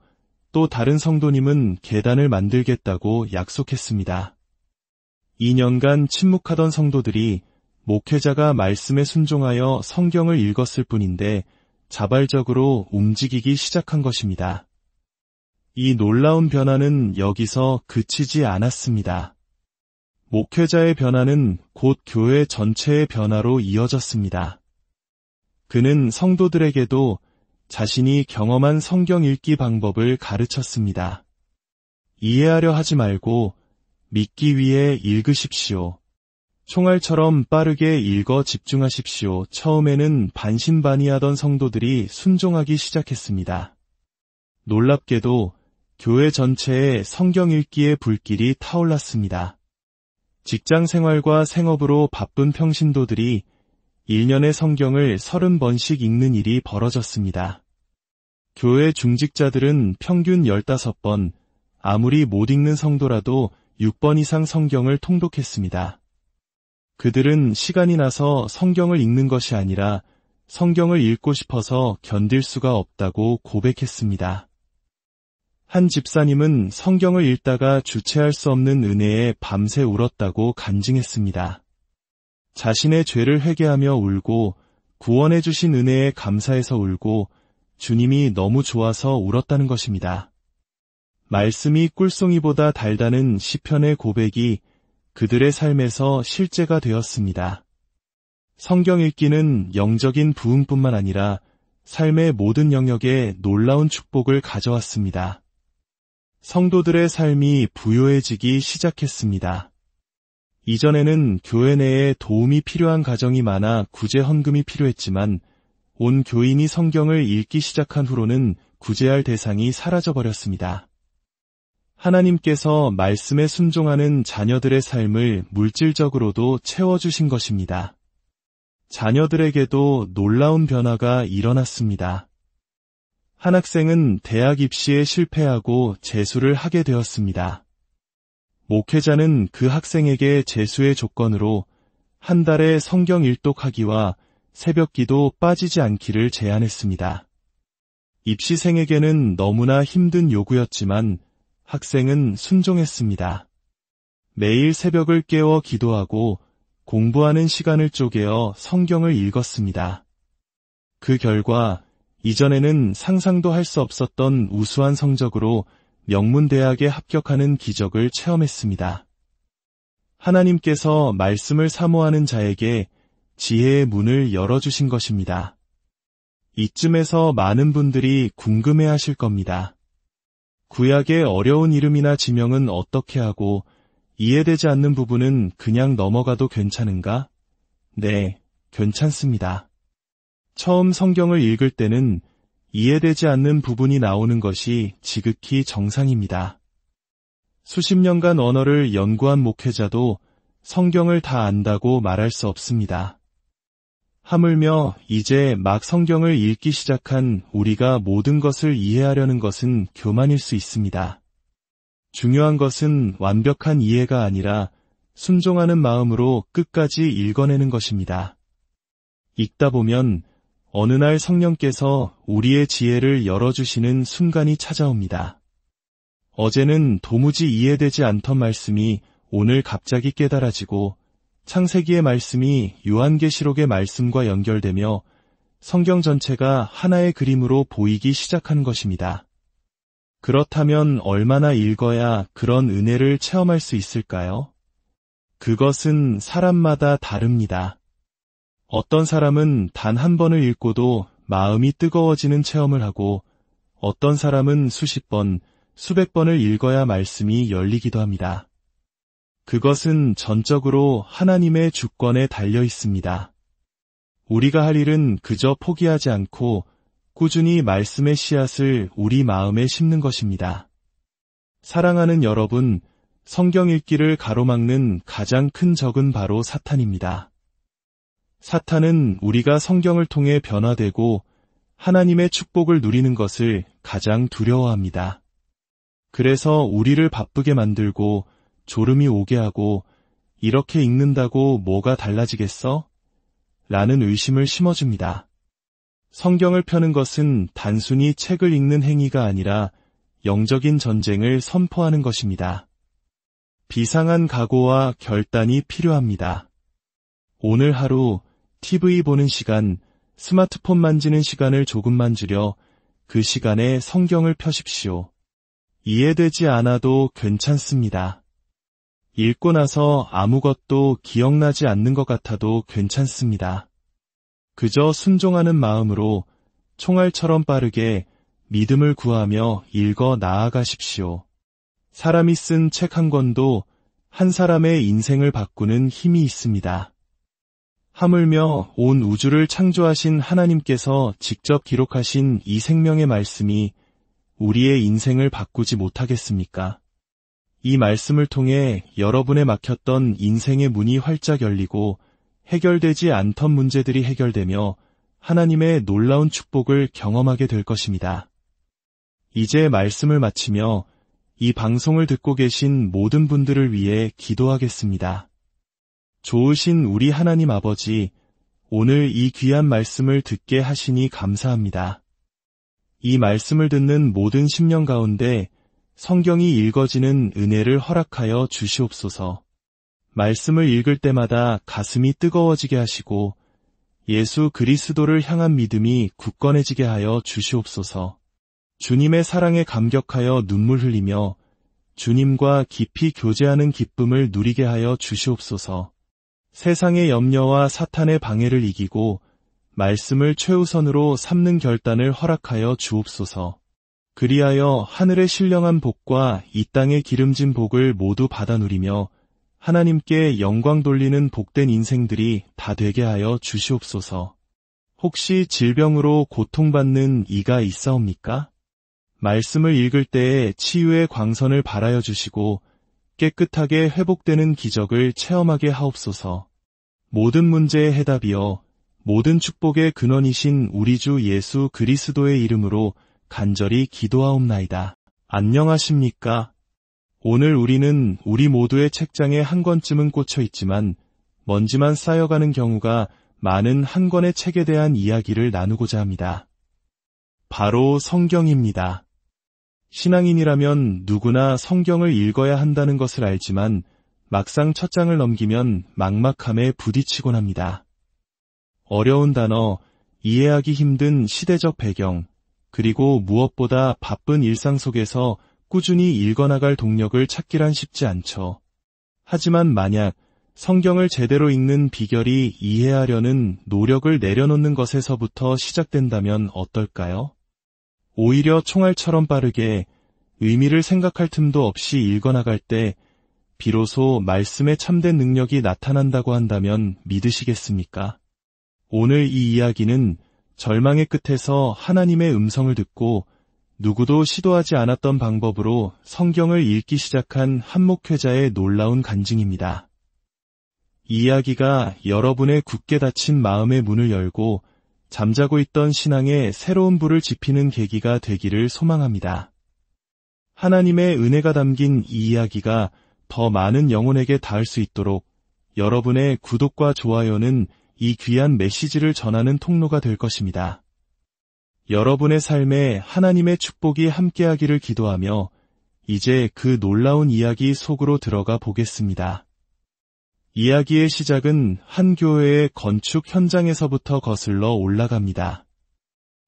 또 다른 성도님은 계단을 만들겠다고 약속했습니다. 2년간 침묵하던 성도들이 목회자가 말씀에 순종하여 성경을 읽었을 뿐인데 자발적으로 움직이기 시작한 것입니다. 이 놀라운 변화는 여기서 그치지 않았습니다. 목회자의 변화는 곧 교회 전체의 변화로 이어졌습니다. 그는 성도들에게도 자신이 경험한 성경 읽기 방법을 가르쳤습니다. 이해하려 하지 말고 믿기 위해 읽으십시오. 총알처럼 빠르게 읽어 집중하십시오. 처음에는 반신반의하던 성도들이 순종하기 시작했습니다. 놀랍게도 교회 전체에 성경 읽기의 불길이 타올랐습니다. 직장 생활과 생업으로 바쁜 평신도들이 1년에 성경을 30번씩 읽는 일이 벌어졌습니다. 교회 중직자들은 평균 15번, 아무리 못 읽는 성도라도 6번 이상 성경을 통독했습니다. 그들은 시간이 나서 성경을 읽는 것이 아니라 성경을 읽고 싶어서 견딜 수가 없다고 고백했습니다. 한 집사님은 성경을 읽다가 주체할 수 없는 은혜에 밤새 울었다고 간증했습니다. 자신의 죄를 회개하며 울고 구원해 주신 은혜에 감사해서 울고 주님이 너무 좋아서 울었다는 것입니다. 말씀이 꿀송이보다 달다는 시편의 고백이 그들의 삶에서 실제가 되었습니다. 성경 읽기는 영적인 부흥뿐만 아니라 삶의 모든 영역에 놀라운 축복을 가져왔습니다. 성도들의 삶이 부요해지기 시작했습니다. 이전에는 교회 내에 도움이 필요한 가정이 많아 구제 헌금이 필요했지만 온 교인이 성경을 읽기 시작한 후로는 구제할 대상이 사라져버렸습니다. 하나님께서 말씀에 순종하는 자녀들의 삶을 물질적으로도 채워주신 것입니다. 자녀들에게도 놀라운 변화가 일어났습니다. 한 학생은 대학 입시에 실패하고 재수를 하게 되었습니다. 목회자는 그 학생에게 재수의 조건으로 한 달에 성경 일독하기와 새벽기도 빠지지 않기를 제안했습니다. 입시생에게는 너무나 힘든 요구였지만 학생은 순종했습니다. 매일 새벽을 깨워 기도하고 공부하는 시간을 쪼개어 성경을 읽었습니다. 그 결과 이전에는 상상도 할 수 없었던 우수한 성적으로 명문대학에 합격하는 기적을 체험했습니다. 하나님께서 말씀을 사모하는 자에게 지혜의 문을 열어주신 것입니다. 이쯤에서 많은 분들이 궁금해하실 겁니다. 구약의 어려운 이름이나 지명은 어떻게 하고 이해되지 않는 부분은 그냥 넘어가도 괜찮은가? 네, 괜찮습니다. 처음 성경을 읽을 때는 이해되지 않는 부분이 나오는 것이 지극히 정상입니다. 수십 년간 언어를 연구한 목회자도 성경을 다 안다고 말할 수 없습니다. 하물며 이제 막 성경을 읽기 시작한 우리가 모든 것을 이해하려는 것은 교만일 수 있습니다. 중요한 것은 완벽한 이해가 아니라 순종하는 마음으로 끝까지 읽어내는 것입니다. 읽다 보면 어느 날 성령께서 우리의 지혜를 열어주시는 순간이 찾아옵니다. 어제는 도무지 이해되지 않던 말씀이 오늘 갑자기 깨달아지고 창세기의 말씀이 요한계시록의 말씀과 연결되며 성경 전체가 하나의 그림으로 보이기 시작한 것입니다. 그렇다면 얼마나 읽어야 그런 은혜를 체험할 수 있을까요? 그것은 사람마다 다릅니다. 어떤 사람은 단 한 번을 읽고도 마음이 뜨거워지는 체험을 하고 어떤 사람은 수십 번, 수백 번을 읽어야 말씀이 열리기도 합니다. 그것은 전적으로 하나님의 주권에 달려 있습니다. 우리가 할 일은 그저 포기하지 않고 꾸준히 말씀의 씨앗을 우리 마음에 심는 것입니다. 사랑하는 여러분, 성경 읽기를 가로막는 가장 큰 적은 바로 사탄입니다. 사탄은 우리가 성경을 통해 변화되고 하나님의 축복을 누리는 것을 가장 두려워합니다. 그래서 우리를 바쁘게 만들고 졸음이 오게 하고 이렇게 읽는다고 뭐가 달라지겠어? 라는 의심을 심어줍니다. 성경을 펴는 것은 단순히 책을 읽는 행위가 아니라 영적인 전쟁을 선포하는 것입니다. 비상한 각오와 결단이 필요합니다. 오늘 하루 TV 보는 시간, 스마트폰 만지는 시간을 조금만 줄여 그 시간에 성경을 펴십시오. 이해되지 않아도 괜찮습니다. 읽고 나서 아무것도 기억나지 않는 것 같아도 괜찮습니다. 그저 순종하는 마음으로 총알처럼 빠르게 믿음을 구하며 읽어 나아가십시오. 사람이 쓴 책 한 권도 한 사람의 인생을 바꾸는 힘이 있습니다. 하물며 온 우주를 창조하신 하나님께서 직접 기록하신 이 생명의 말씀이 우리의 인생을 바꾸지 못하겠습니까? 이 말씀을 통해 여러분의 막혔던 인생의 문이 활짝 열리고 해결되지 않던 문제들이 해결되며 하나님의 놀라운 축복을 경험하게 될 것입니다. 이제 말씀을 마치며 이 방송을 듣고 계신 모든 분들을 위해 기도하겠습니다. 좋으신 우리 하나님 아버지, 오늘 이 귀한 말씀을 듣게 하시니 감사합니다. 이 말씀을 듣는 모든 심령 가운데 성경이 읽어지는 은혜를 허락하여 주시옵소서. 말씀을 읽을 때마다 가슴이 뜨거워지게 하시고 예수 그리스도를 향한 믿음이 굳건해지게 하여 주시옵소서. 주님의 사랑에 감격하여 눈물 흘리며 주님과 깊이 교제하는 기쁨을 누리게 하여 주시옵소서. 세상의 염려와 사탄의 방해를 이기고 말씀을 최우선으로 삼는 결단을 허락하여 주옵소서. 그리하여 하늘의 신령한 복과 이 땅의 기름진 복을 모두 받아 누리며 하나님께 영광 돌리는 복된 인생들이 다 되게 하여 주시옵소서. 혹시 질병으로 고통받는 이가 있사옵니까? 말씀을 읽을 때에 치유의 광선을 발하여 주시고 깨끗하게 회복되는 기적을 체험하게 하옵소서. 모든 문제의 해답이여 모든 축복의 근원이신 우리 주 예수 그리스도의 이름으로 간절히 기도하옵나이다. 안녕하십니까? 오늘 우리는 우리 모두의 책장에 한 권쯤은 꽂혀 있지만 먼지만 쌓여가는 경우가 많은 한 권의 책에 대한 이야기를 나누고자 합니다. 바로 성경입니다. 신앙인이라면 누구나 성경을 읽어야 한다는 것을 알지만 막상 첫 장을 넘기면 막막함에 부딪히곤 합니다. 어려운 단어, 이해하기 힘든 시대적 배경, 그리고 무엇보다 바쁜 일상 속에서 꾸준히 읽어나갈 동력을 찾기란 쉽지 않죠. 하지만 만약 성경을 제대로 읽는 비결이 이해하려는 노력을 내려놓는 것에서부터 시작된다면 어떨까요? 오히려 총알처럼 빠르게 의미를 생각할 틈도 없이 읽어나갈 때 비로소 말씀의 참된 능력이 나타난다고 한다면 믿으시겠습니까? 오늘 이 이야기는 절망의 끝에서 하나님의 음성을 듣고 누구도 시도하지 않았던 방법으로 성경을 읽기 시작한 한 목회자의 놀라운 간증입니다. 이 이야기가 여러분의 굳게 닫힌 마음의 문을 열고 잠자고 있던 신앙에 새로운 불을 지피는 계기가 되기를 소망합니다. 하나님의 은혜가 담긴 이 이야기가 더 많은 영혼에게 닿을 수 있도록 여러분의 구독과 좋아요는 이 귀한 메시지를 전하는 통로가 될 것입니다. 여러분의 삶에 하나님의 축복이 함께하기를 기도하며 이제 그 놀라운 이야기 속으로 들어가 보겠습니다. 이야기의 시작은 한 교회의 건축 현장에서부터 거슬러 올라갑니다.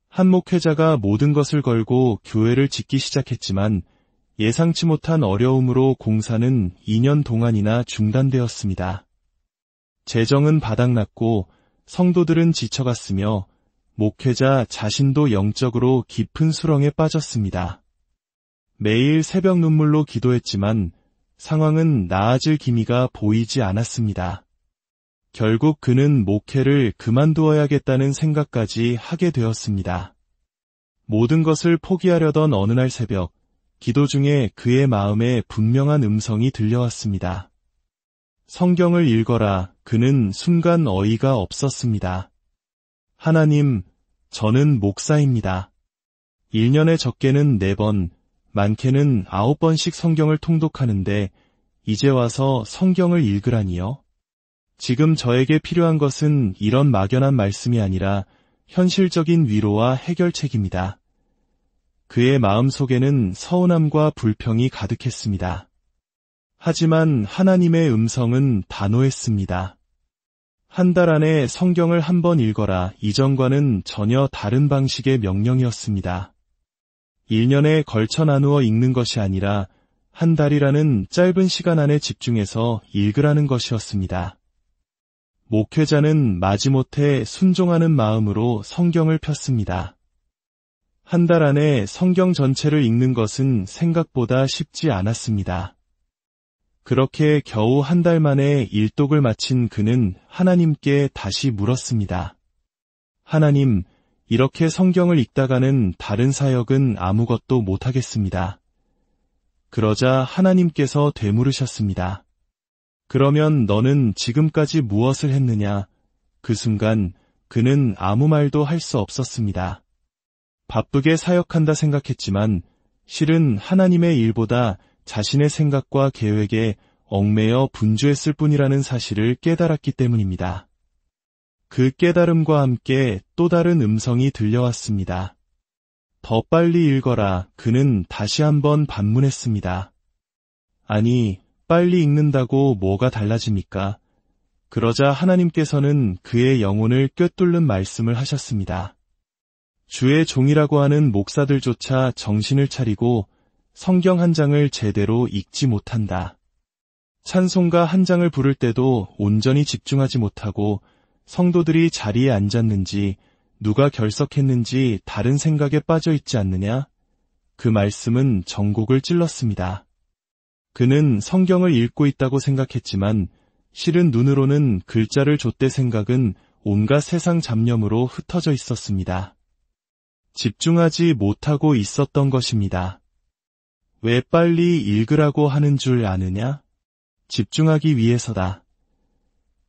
한 목회자가 모든 것을 걸고 교회를 짓기 시작했지만 예상치 못한 어려움으로 공사는 2년 동안이나 중단되었습니다. 재정은 바닥났고 성도들은 지쳐갔으며 목회자 자신도 영적으로 깊은 수렁에 빠졌습니다. 매일 새벽 눈물로 기도했지만 상황은 나아질 기미가 보이지 않았습니다. 결국 그는 목회를 그만두어야겠다는 생각까지 하게 되었습니다. 모든 것을 포기하려던 어느 날 새벽, 기도 중에 그의 마음에 분명한 음성이 들려왔습니다. 성경을 읽어라. 그는 순간 어이가 없었습니다. 하나님, 저는 목사입니다. 1년에 적게는 4번, 많게는 9번씩 성경을 통독하는데 이제 와서 성경을 읽으라니요? 지금 저에게 필요한 것은 이런 막연한 말씀이 아니라 현실적인 위로와 해결책입니다. 그의 마음속에는 서운함과 불평이 가득했습니다. 하지만 하나님의 음성은 단호했습니다. 한 달 안에 성경을 한 번 읽어라. 이전과는 전혀 다른 방식의 명령이었습니다. 1년에 걸쳐 나누어 읽는 것이 아니라 한 달이라는 짧은 시간 안에 집중해서 읽으라는 것이었습니다. 목회자는 마지못해 순종하는 마음으로 성경을 폈습니다. 한 달 안에 성경 전체를 읽는 것은 생각보다 쉽지 않았습니다. 그렇게 겨우 한 달 만에 일독을 마친 그는 하나님께 다시 물었습니다. 하나님, 이렇게 성경을 읽다가는 다른 사역은 아무것도 못하겠습니다. 그러자 하나님께서 되물으셨습니다. 그러면 너는 지금까지 무엇을 했느냐? 그 순간 그는 아무 말도 할 수 없었습니다. 바쁘게 사역한다 생각했지만 실은 하나님의 일보다 자신의 생각과 계획에 얽매여 분주했을 뿐이라는 사실을 깨달았기 때문입니다. 그 깨달음과 함께 또 다른 음성이 들려왔습니다. 더 빨리 읽어라. 그는 다시 한번 반문했습니다. 아니, 빨리 읽는다고 뭐가 달라집니까? 그러자 하나님께서는 그의 영혼을 꿰뚫는 말씀을 하셨습니다. 주의 종이라고 하는 목사들조차 정신을 차리고 성경 한 장을 제대로 읽지 못한다. 찬송가 한 장을 부를 때도 온전히 집중하지 못하고 성도들이 자리에 앉았는지 누가 결석했는지 다른 생각에 빠져 있지 않느냐? 그 말씀은 전곡을 찔렀습니다. 그는 성경을 읽고 있다고 생각했지만 실은 눈으로는 글자를 좇대 생각은 온갖 세상 잡념으로 흩어져 있었습니다. 집중하지 못하고 있었던 것입니다. 왜 빨리 읽으라고 하는 줄 아느냐? 집중하기 위해서다.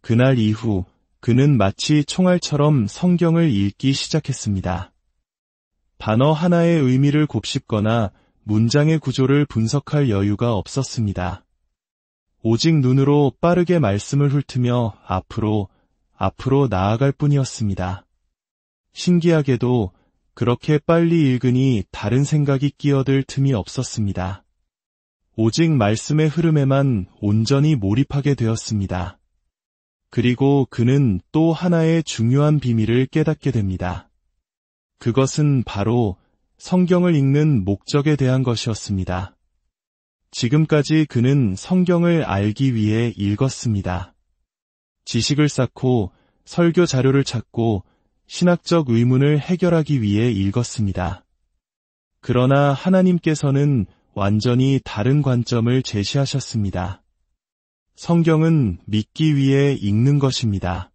그날 이후 그는 마치 총알처럼 성경을 읽기 시작했습니다. 단어 하나의 의미를 곱씹거나 문장의 구조를 분석할 여유가 없었습니다. 오직 눈으로 빠르게 말씀을 훑으며 앞으로, 앞으로 나아갈 뿐이었습니다. 신기하게도 그렇게 빨리 읽으니 다른 생각이 끼어들 틈이 없었습니다. 오직 말씀의 흐름에만 온전히 몰입하게 되었습니다. 그리고 그는 또 하나의 중요한 비밀을 깨닫게 됩니다. 그것은 바로 성경을 읽는 목적에 대한 것이었습니다. 지금까지 그는 성경을 알기 위해 읽었습니다. 지식을 쌓고 설교 자료를 찾고 신학적 의문을 해결하기 위해 읽었습니다. 그러나 하나님께서는 완전히 다른 관점을 제시하셨습니다. 성경은 믿기 위해 읽는 것입니다.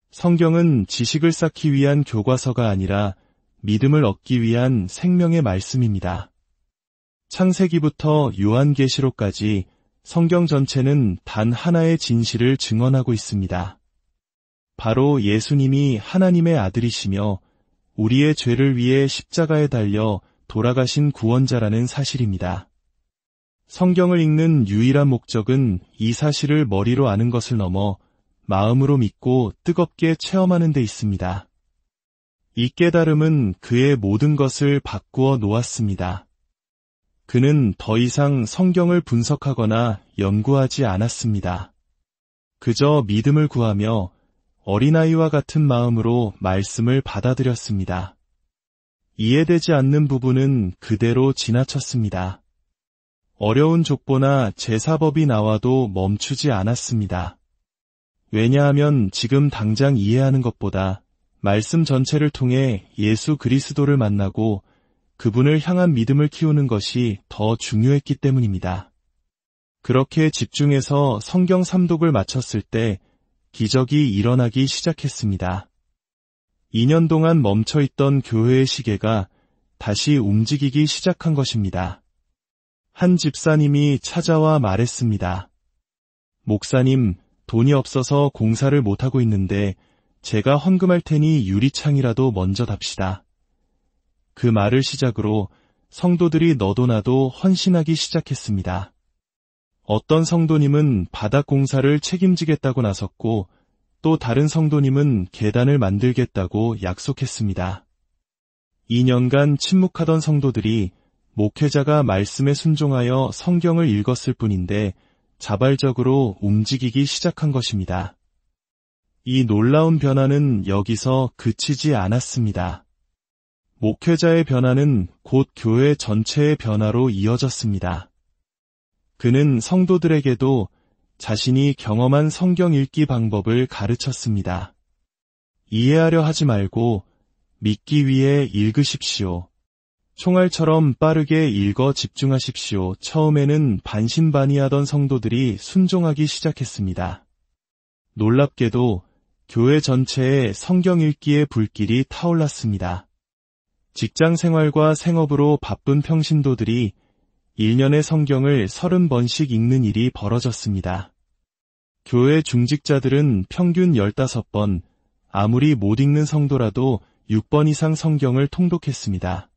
성경은 지식을 쌓기 위한 교과서가 아니라 믿음을 얻기 위한 생명의 말씀입니다. 창세기부터 요한계시록까지 성경 전체는 단 하나의 진실을 증언하고 있습니다. 바로 예수님이 하나님의 아들이시며 우리의 죄를 위해 십자가에 달려 돌아가신 구원자라는 사실입니다. 성경을 읽는 유일한 목적은 이 사실을 머리로 아는 것을 넘어 마음으로 믿고 뜨겁게 체험하는 데 있습니다. 이 깨달음은 그의 모든 것을 바꾸어 놓았습니다. 그는 더 이상 성경을 분석하거나 연구하지 않았습니다. 그저 믿음을 구하며 어린아이와 같은 마음으로 말씀을 받아들였습니다. 이해되지 않는 부분은 그대로 지나쳤습니다. 어려운 족보나 제사법이 나와도 멈추지 않았습니다. 왜냐하면 지금 당장 이해하는 것보다 말씀 전체를 통해 예수 그리스도를 만나고 그분을 향한 믿음을 키우는 것이 더 중요했기 때문입니다. 그렇게 집중해서 성경 삼독을 마쳤을 때 기적이 일어나기 시작했습니다. 2년 동안 멈춰있던 교회의 시계가 다시 움직이기 시작한 것입니다. 한 집사님이 찾아와 말했습니다. 목사님, 돈이 없어서 공사를 못하고 있는데 제가 헌금할 테니 유리창이라도 먼저 답시다. 그 말을 시작으로 성도들이 너도 나도 헌신하기 시작했습니다. 어떤 성도님은 바닥 공사를 책임지겠다고 나섰고 또 다른 성도님은 계단을 만들겠다고 약속했습니다. 2년간 침묵하던 성도들이 목회자가 말씀에 순종하여 성경을 읽었을 뿐인데 자발적으로 움직이기 시작한 것입니다. 이 놀라운 변화는 여기서 그치지 않았습니다. 목회자의 변화는 곧 교회 전체의 변화로 이어졌습니다. 그는 성도들에게도 자신이 경험한 성경 읽기 방법을 가르쳤습니다. 이해하려 하지 말고 믿기 위해 읽으십시오. 총알처럼 빠르게 읽어 집중하십시오. 처음에는 반신반의하던 성도들이 순종하기 시작했습니다. 놀랍게도 교회 전체에 성경 읽기의 불길이 타올랐습니다. 직장 생활과 생업으로 바쁜 평신도들이 1년에 성경을 30번씩 읽는 일이 벌어졌습니다. 교회 중직자들은 평균 15번, 아무리 못 읽는 성도라도 6번 이상 성경을 통독했습니다.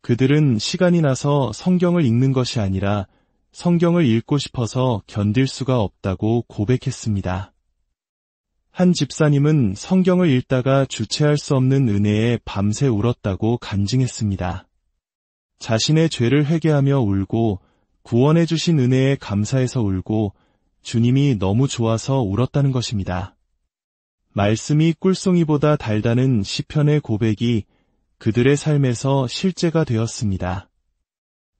그들은 시간이 나서 성경을 읽는 것이 아니라 성경을 읽고 싶어서 견딜 수가 없다고 고백했습니다. 한 집사님은 성경을 읽다가 주체할 수 없는 은혜에 밤새 울었다고 간증했습니다. 자신의 죄를 회개하며 울고 구원해 주신 은혜에 감사해서 울고 주님이 너무 좋아서 울었다는 것입니다. 말씀이 꿀송이보다 달다는 시편의 고백이 그들의 삶에서 실제가 되었습니다.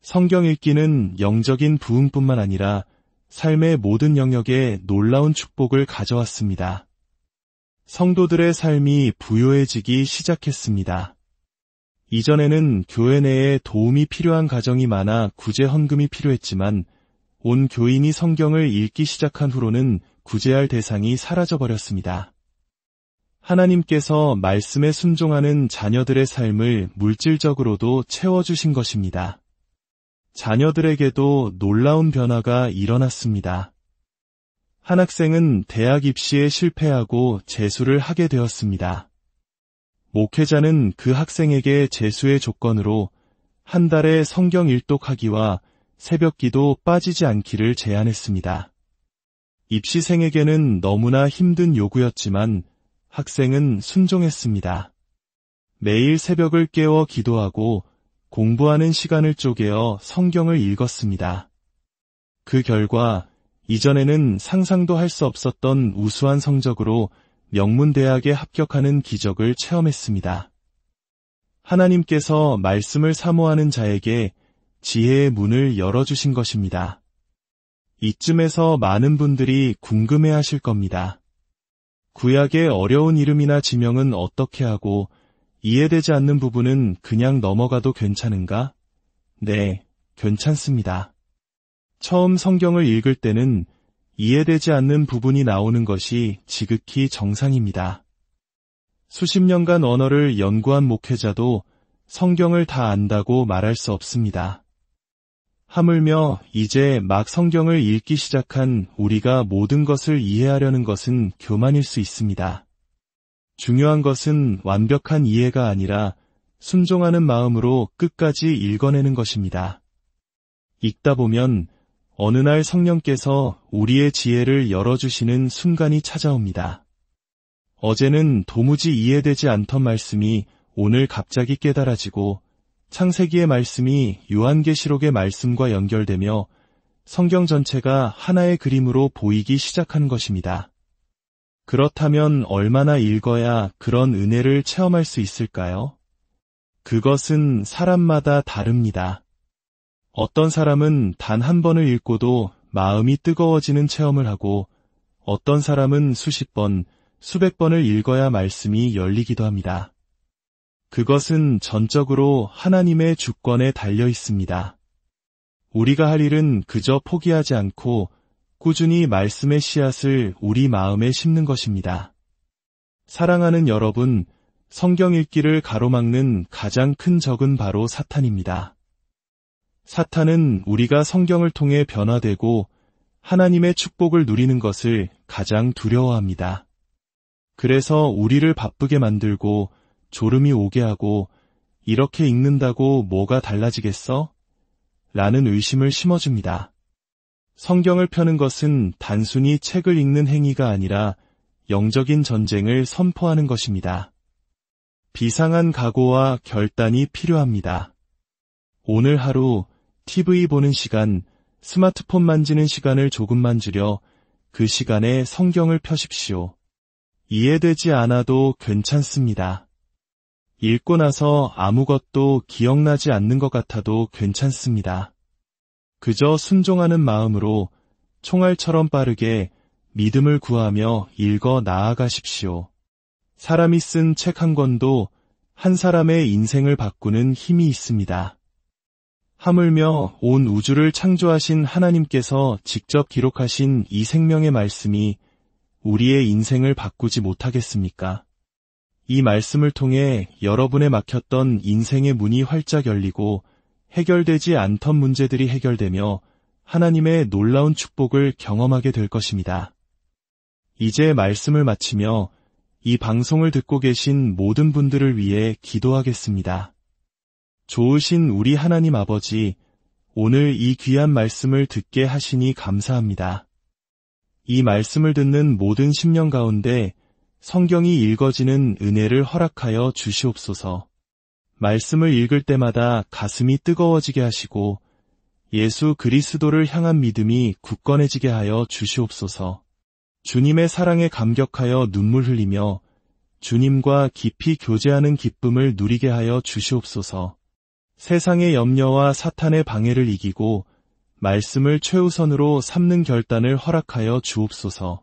성경 읽기는 영적인 부흥뿐만 아니라 삶의 모든 영역에 놀라운 축복을 가져왔습니다. 성도들의 삶이 부요해지기 시작했습니다. 이전에는 교회 내에 도움이 필요한 가정이 많아 구제 헌금이 필요했지만 온 교인이 성경을 읽기 시작한 후로는 구제할 대상이 사라져버렸습니다. 하나님께서 말씀에 순종하는 자녀들의 삶을 물질적으로도 채워주신 것입니다. 자녀들에게도 놀라운 변화가 일어났습니다. 한 학생은 대학 입시에 실패하고 재수를 하게 되었습니다. 목회자는 그 학생에게 재수의 조건으로 한 달에 성경 일독하기와 새벽기도 빠지지 않기를 제안했습니다. 입시생에게는 너무나 힘든 요구였지만 학생은 순종했습니다. 매일 새벽을 깨워 기도하고 공부하는 시간을 쪼개어 성경을 읽었습니다. 그 결과 이전에는 상상도 할 수 없었던 우수한 성적으로 명문대학에 합격하는 기적을 체험했습니다. 하나님께서 말씀을 사모하는 자에게 지혜의 문을 열어주신 것입니다. 이쯤에서 많은 분들이 궁금해하실 겁니다. 구약의 어려운 이름이나 지명은 어떻게 하고 이해되지 않는 부분은 그냥 넘어가도 괜찮은가? 네, 괜찮습니다. 처음 성경을 읽을 때는 이해되지 않는 부분이 나오는 것이 지극히 정상입니다. 수십 년간 언어를 연구한 목회자도 성경을 다 안다고 말할 수 없습니다. 하물며 이제 막 성경을 읽기 시작한 우리가 모든 것을 이해하려는 것은 교만일 수 있습니다. 중요한 것은 완벽한 이해가 아니라 순종하는 마음으로 끝까지 읽어내는 것입니다. 읽다 보면 어느 날 성령께서 우리의 지혜를 열어주시는 순간이 찾아옵니다. 어제는 도무지 이해되지 않던 말씀이 오늘 갑자기 깨달아지고 창세기의 말씀이 요한계시록의 말씀과 연결되며 성경 전체가 하나의 그림으로 보이기 시작한 것입니다. 그렇다면 얼마나 읽어야 그런 은혜를 체험할 수 있을까요? 그것은 사람마다 다릅니다. 어떤 사람은 단 한 번을 읽고도 마음이 뜨거워지는 체험을 하고 어떤 사람은 수십 번, 수백 번을 읽어야 말씀이 열리기도 합니다. 그것은 전적으로 하나님의 주권에 달려 있습니다. 우리가 할 일은 그저 포기하지 않고 꾸준히 말씀의 씨앗을 우리 마음에 심는 것입니다. 사랑하는 여러분, 성경 읽기를 가로막는 가장 큰 적은 바로 사탄입니다. 사탄은 우리가 성경을 통해 변화되고 하나님의 축복을 누리는 것을 가장 두려워합니다. 그래서 우리를 바쁘게 만들고 졸음이 오게 하고 이렇게 읽는다고 뭐가 달라지겠어? 라는 의심을 심어줍니다. 성경을 펴는 것은 단순히 책을 읽는 행위가 아니라 영적인 전쟁을 선포하는 것입니다. 비상한 각오와 결단이 필요합니다. 오늘 하루 TV 보는 시간, 스마트폰 만지는 시간을 조금만 줄여 그 시간에 성경을 펴십시오. 이해되지 않아도 괜찮습니다. 읽고 나서 아무것도 기억나지 않는 것 같아도 괜찮습니다. 그저 순종하는 마음으로 총알처럼 빠르게 믿음을 구하며 읽어 나아가십시오. 사람이 쓴 책 한 권도 한 사람의 인생을 바꾸는 힘이 있습니다. 하물며 온 우주를 창조하신 하나님께서 직접 기록하신 이 생명의 말씀이 우리의 인생을 바꾸지 못하겠습니까? 이 말씀을 통해 여러분의 막혔던 인생의 문이 활짝 열리고 해결되지 않던 문제들이 해결되며 하나님의 놀라운 축복을 경험하게 될 것입니다. 이제 말씀을 마치며 이 방송을 듣고 계신 모든 분들을 위해 기도하겠습니다. 좋으신 우리 하나님 아버지, 오늘 이 귀한 말씀을 듣게 하시니 감사합니다. 이 말씀을 듣는 모든 심령 가운데 성경이 읽어지는 은혜를 허락하여 주시옵소서. 말씀을 읽을 때마다 가슴이 뜨거워지게 하시고 예수 그리스도를 향한 믿음이 굳건해지게 하여 주시옵소서. 주님의 사랑에 감격하여 눈물 흘리며 주님과 깊이 교제하는 기쁨을 누리게 하여 주시옵소서. 세상의 염려와 사탄의 방해를 이기고 말씀을 최우선으로 삼는 결단을 허락하여 주옵소서.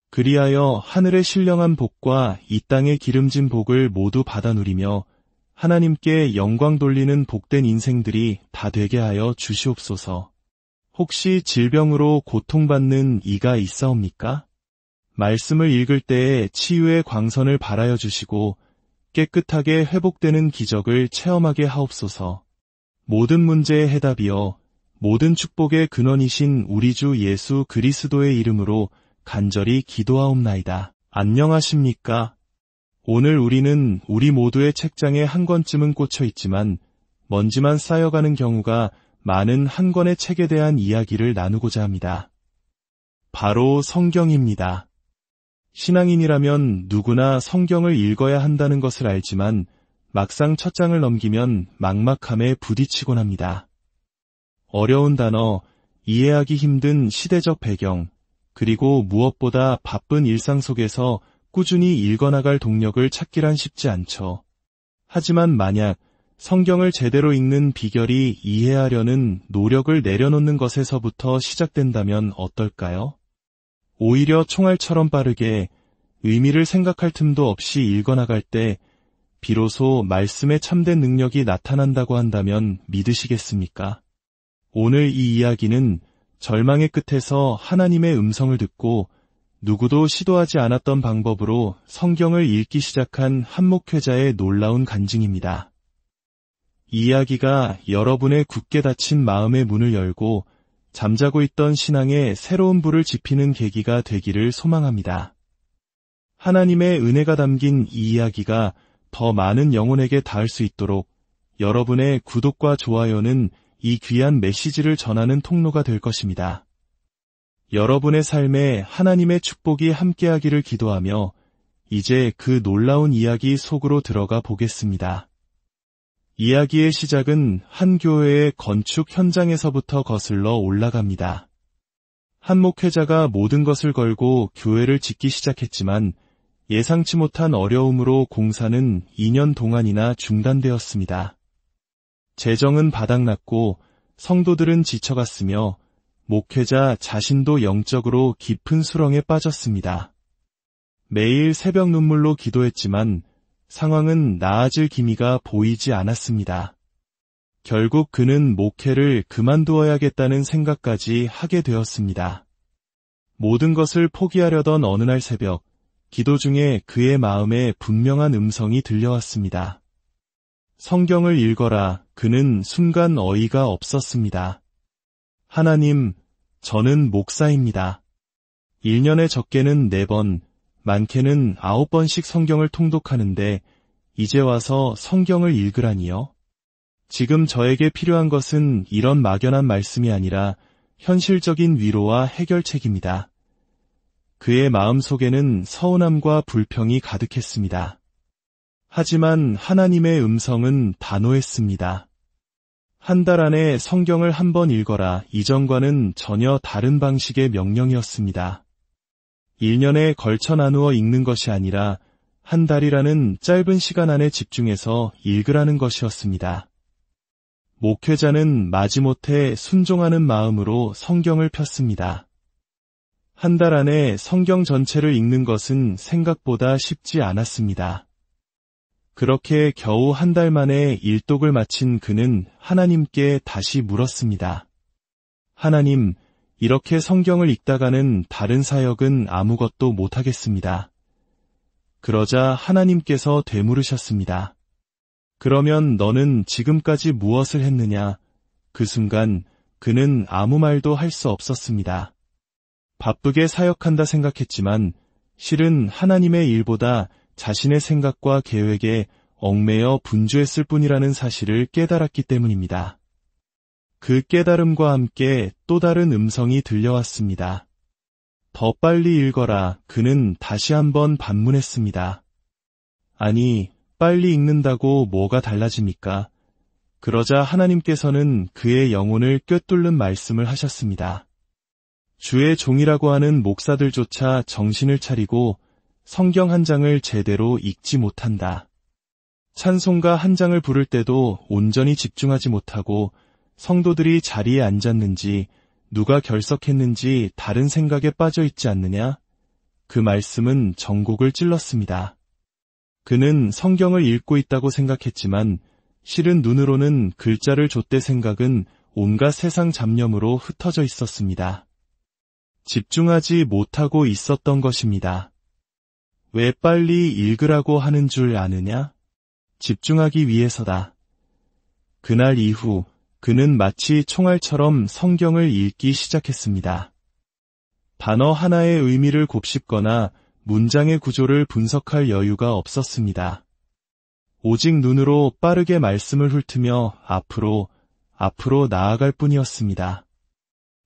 그리하여 하늘의 신령한 복과 이 땅의 기름진 복을 모두 받아 누리며 하나님께 영광 돌리는 복된 인생들이 다 되게 하여 주시옵소서. 혹시 질병으로 고통받는 이가 있사옵니까? 말씀을 읽을 때에 치유의 광선을 발하여 주시고 깨끗하게 회복되는 기적을 체험하게 하옵소서. 모든 문제의 해답이여 모든 축복의 근원이신 우리 주 예수 그리스도의 이름으로 간절히 기도하옵나이다. 안녕하십니까? 오늘 우리는 우리 모두의 책장에 한 권쯤은 꽂혀 있지만 먼지만 쌓여가는 경우가 많은 한 권의 책에 대한 이야기를 나누고자 합니다. 바로 성경입니다. 신앙인이라면 누구나 성경을 읽어야 한다는 것을 알지만 막상 첫 장을 넘기면 막막함에 부딪히곤 합니다. 어려운 단어, 이해하기 힘든 시대적 배경, 그리고 무엇보다 바쁜 일상 속에서 꾸준히 읽어나갈 동력을 찾기란 쉽지 않죠. 하지만 만약 성경을 제대로 읽는 비결이 이해하려는 노력을 내려놓는 것에서부터 시작된다면 어떨까요? 오히려 총알처럼 빠르게 의미를 생각할 틈도 없이 읽어나갈 때 비로소 말씀의 참된 능력이 나타난다고 한다면 믿으시겠습니까? 오늘 이 이야기는 절망의 끝에서 하나님의 음성을 듣고 누구도 시도하지 않았던 방법으로 성경을 읽기 시작한 한 목회자의 놀라운 간증입니다. 이 이야기가 여러분의 굳게 닫힌 마음의 문을 열고 잠자고 있던 신앙에 새로운 불을 지피는 계기가 되기를 소망합니다. 하나님의 은혜가 담긴 이 이야기가 더 많은 영혼에게 닿을 수 있도록 여러분의 구독과 좋아요는 이 귀한 메시지를 전하는 통로가 될 것입니다. 여러분의 삶에 하나님의 축복이 함께하기를 기도하며 이제 그 놀라운 이야기 속으로 들어가 보겠습니다. 이야기의 시작은 한 교회의 건축 현장에서부터 거슬러 올라갑니다. 한 목회자가 모든 것을 걸고 교회를 짓기 시작했지만 예상치 못한 어려움으로 공사는 2년 동안이나 중단되었습니다. 재정은 바닥났고 성도들은 지쳐갔으며 목회자 자신도 영적으로 깊은 수렁에 빠졌습니다. 매일 새벽 눈물로 기도했지만 상황은 나아질 기미가 보이지 않았습니다. 결국 그는 목회를 그만두어야겠다는 생각까지 하게 되었습니다. 모든 것을 포기하려던 어느 날 새벽, 기도 중에 그의 마음에 분명한 음성이 들려왔습니다. 성경을 읽어라. 그는 순간 어이가 없었습니다. 하나님, 저는 목사입니다. 1년에 적게는 4번, 많게는 9번씩 성경을 통독하는데 이제 와서 성경을 읽으라니요? 지금 저에게 필요한 것은 이런 막연한 말씀이 아니라 현실적인 위로와 해결책입니다. 그의 마음속에는 서운함과 불평이 가득했습니다. 하지만 하나님의 음성은 단호했습니다. 한 달 안에 성경을 한 번 읽어라. 이전과는 전혀 다른 방식의 명령이었습니다. 1년에 걸쳐 나누어 읽는 것이 아니라 한 달이라는 짧은 시간 안에 집중해서 읽으라는 것이었습니다. 목회자는 마지못해 순종하는 마음으로 성경을 폈습니다. 한 달 안에 성경 전체를 읽는 것은 생각보다 쉽지 않았습니다. 그렇게 겨우 한 달 만에 일독을 마친 그는 하나님께 다시 물었습니다. 하나님, 이렇게 성경을 읽다가는 다른 사역은 아무것도 못하겠습니다. 그러자 하나님께서 되물으셨습니다. 그러면 너는 지금까지 무엇을 했느냐? 그 순간 그는 아무 말도 할 수 없었습니다. 바쁘게 사역한다 생각했지만 실은 하나님의 일보다 자신의 생각과 계획에 얽매여 분주했을 뿐이라는 사실을 깨달았기 때문입니다. 그 깨달음과 함께 또 다른 음성이 들려왔습니다. 더 빨리 읽어라. 그는 다시 한번 반문했습니다. 아니, 빨리 읽는다고 뭐가 달라집니까? 그러자 하나님께서는 그의 영혼을 꿰뚫는 말씀을 하셨습니다. 주의 종이라고 하는 목사들조차 정신을 차리고 성경 한 장을 제대로 읽지 못한다. 찬송가 한 장을 부를 때도 온전히 집중하지 못하고 성도들이 자리에 앉았는지 누가 결석했는지 다른 생각에 빠져 있지 않느냐? 그 말씀은 전곡을 찔렀습니다. 그는 성경을 읽고 있다고 생각했지만 실은 눈으로는 글자를 좇대 생각은 온갖 세상 잡념으로 흩어져 있었습니다. 집중하지 못하고 있었던 것입니다. 왜 빨리 읽으라고 하는 줄 아느냐? 집중하기 위해서다. 그날 이후 그는 마치 총알처럼 성경을 읽기 시작했습니다. 단어 하나의 의미를 곱씹거나 문장의 구조를 분석할 여유가 없었습니다. 오직 눈으로 빠르게 말씀을 훑으며 앞으로 나아갈 뿐이었습니다.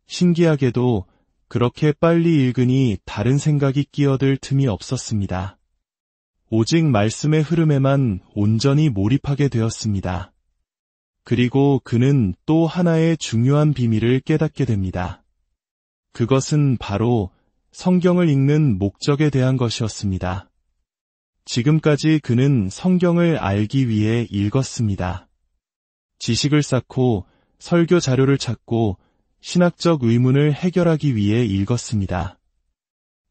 신기하게도 그렇게 빨리 읽으니 다른 생각이 끼어들 틈이 없었습니다. 오직 말씀의 흐름에만 온전히 몰입하게 되었습니다. 그리고 그는 또 하나의 중요한 비밀을 깨닫게 됩니다. 그것은 바로 성경을 읽는 목적에 대한 것이었습니다. 지금까지 그는 성경을 알기 위해 읽었습니다. 지식을 쌓고 설교 자료를 찾고 신학적 의문을 해결하기 위해 읽었습니다.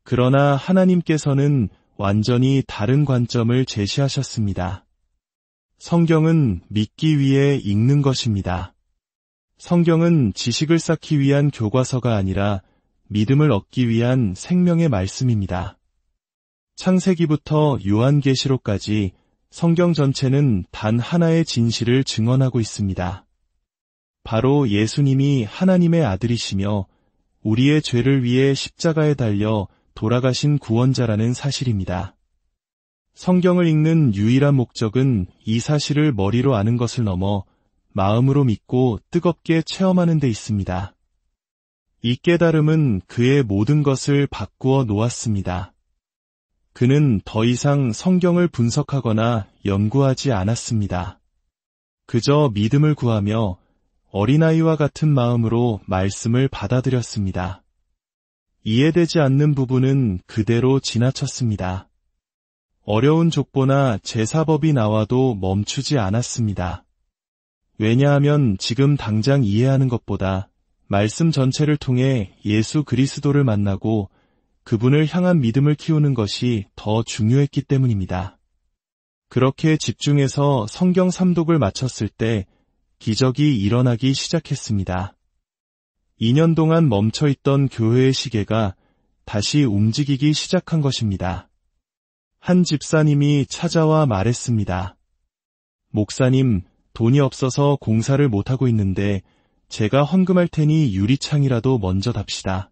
그러나 하나님께서는 완전히 다른 관점을 제시하셨습니다. 성경은 믿기 위해 읽는 것입니다. 성경은 지식을 쌓기 위한 교과서가 아니라 믿음을 얻기 위한 생명의 말씀입니다. 창세기부터 요한계시록까지 성경 전체는 단 하나의 진실을 증언하고 있습니다. 바로 예수님이 하나님의 아들이시며 우리의 죄를 위해 십자가에 달려 돌아가신 구원자라는 사실입니다. 성경을 읽는 유일한 목적은 이 사실을 머리로 아는 것을 넘어 마음으로 믿고 뜨겁게 체험하는 데 있습니다. 이 깨달음은 그의 모든 것을 바꾸어 놓았습니다. 그는 더 이상 성경을 분석하거나 연구하지 않았습니다. 그저 믿음을 구하며 어린아이와 같은 마음으로 말씀을 받아들였습니다. 이해되지 않는 부분은 그대로 지나쳤습니다. 어려운 족보나 제사법이 나와도 멈추지 않았습니다. 왜냐하면 지금 당장 이해하는 것보다 말씀 전체를 통해 예수 그리스도를 만나고 그분을 향한 믿음을 키우는 것이 더 중요했기 때문입니다. 그렇게 집중해서 성경 삼독을 마쳤을 때 기적이 일어나기 시작했습니다. 2년 동안 멈춰있던 교회의 시계가 다시 움직이기 시작한 것입니다. 한 집사님이 찾아와 말했습니다. 목사님, 돈이 없어서 공사를 못하고 있는데 제가 헌금할 테니 유리창이라도 먼저 답시다.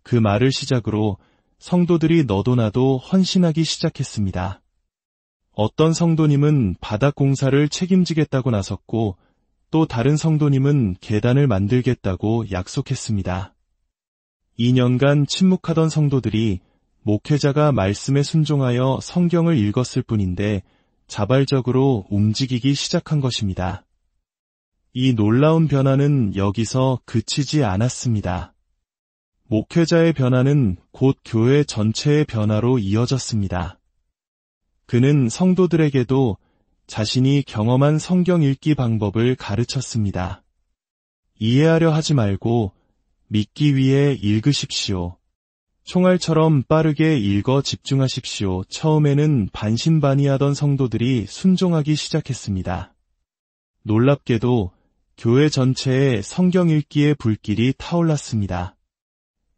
그 말을 시작으로 성도들이 너도 나도 헌신하기 시작했습니다. 어떤 성도님은 바닥 공사를 책임지겠다고 나섰고 또 다른 성도님은 계단을 만들겠다고 약속했습니다. 2년간 침묵하던 성도들이 목회자가 말씀에 순종하여 성경을 읽었을 뿐인데 자발적으로 움직이기 시작한 것입니다. 이 놀라운 변화는 여기서 그치지 않았습니다. 목회자의 변화는 곧 교회 전체의 변화로 이어졌습니다. 그는 성도들에게도 자신이 경험한 성경 읽기 방법을 가르쳤습니다. 이해하려 하지 말고 믿기 위해 읽으십시오. 총알처럼 빠르게 읽어 집중하십시오. 처음에는 반신반의하던 성도들이 순종하기 시작했습니다. 놀랍게도 교회 전체에 성경 읽기의 불길이 타올랐습니다.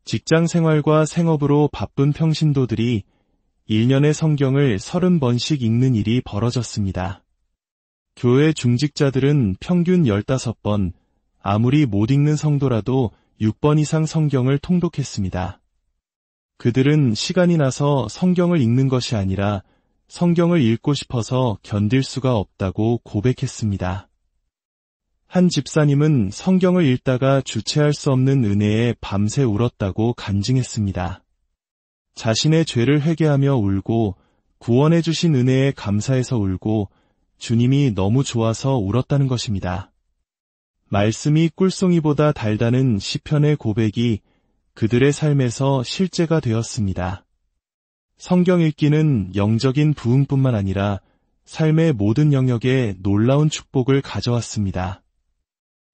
직장 생활과 생업으로 바쁜 평신도들이 1년에 성경을 30번씩 읽는 일이 벌어졌습니다. 교회 중직자들은 평균 15번, 아무리 못 읽는 성도라도 6번 이상 성경을 통독했습니다. 그들은 시간이 나서 성경을 읽는 것이 아니라 성경을 읽고 싶어서 견딜 수가 없다고 고백했습니다. 한 집사님은 성경을 읽다가 주체할 수 없는 은혜에 밤새 울었다고 간증했습니다. 자신의 죄를 회개하며 울고 구원해 주신 은혜에 감사해서 울고 주님이 너무 좋아서 울었다는 것입니다. 말씀이 꿀송이보다 달다는 시편의 고백이 그들의 삶에서 실제가 되었습니다. 성경 읽기는 영적인 부흥뿐만 아니라 삶의 모든 영역에 놀라운 축복을 가져왔습니다.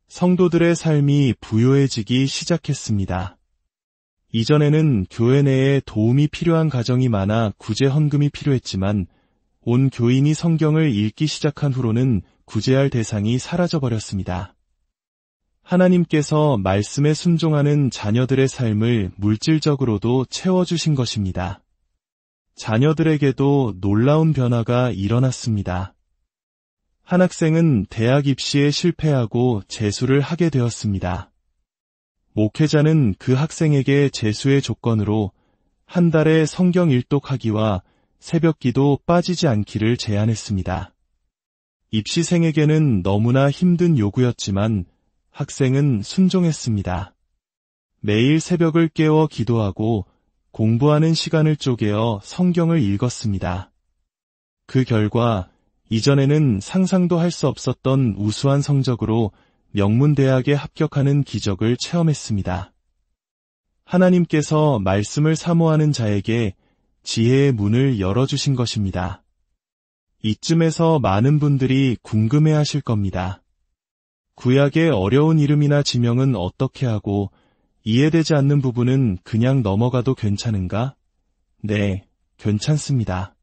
성도들의 삶이 부요해지기 시작했습니다. 이전에는 교회 내에 도움이 필요한 가정이 많아 구제 헌금이 필요했지만 온 교인이 성경을 읽기 시작한 후로는 구제할 대상이 사라져버렸습니다. 하나님께서 말씀에 순종하는 자녀들의 삶을 물질적으로도 채워주신 것입니다. 자녀들에게도 놀라운 변화가 일어났습니다. 한 학생은 대학 입시에 실패하고 재수를 하게 되었습니다. 목회자는 그 학생에게 재수의 조건으로 한 달에 성경 일독하기와 새벽기도 빠지지 않기를 제안했습니다. 입시생에게는 너무나 힘든 요구였지만 학생은 순종했습니다. 매일 새벽을 깨워 기도하고 공부하는 시간을 쪼개어 성경을 읽었습니다. 그 결과 이전에는 상상도 할 수 없었던 우수한 성적으로 명문대학에 합격하는 기적을 체험했습니다. 하나님께서 말씀을 사모하는 자에게 지혜의 문을 열어주신 것입니다. 이쯤에서 많은 분들이 궁금해하실 겁니다. 구약의 어려운 이름이나 지명은 어떻게 하고 이해되지 않는 부분은 그냥 넘어가도 괜찮은가? 네, 괜찮습니다.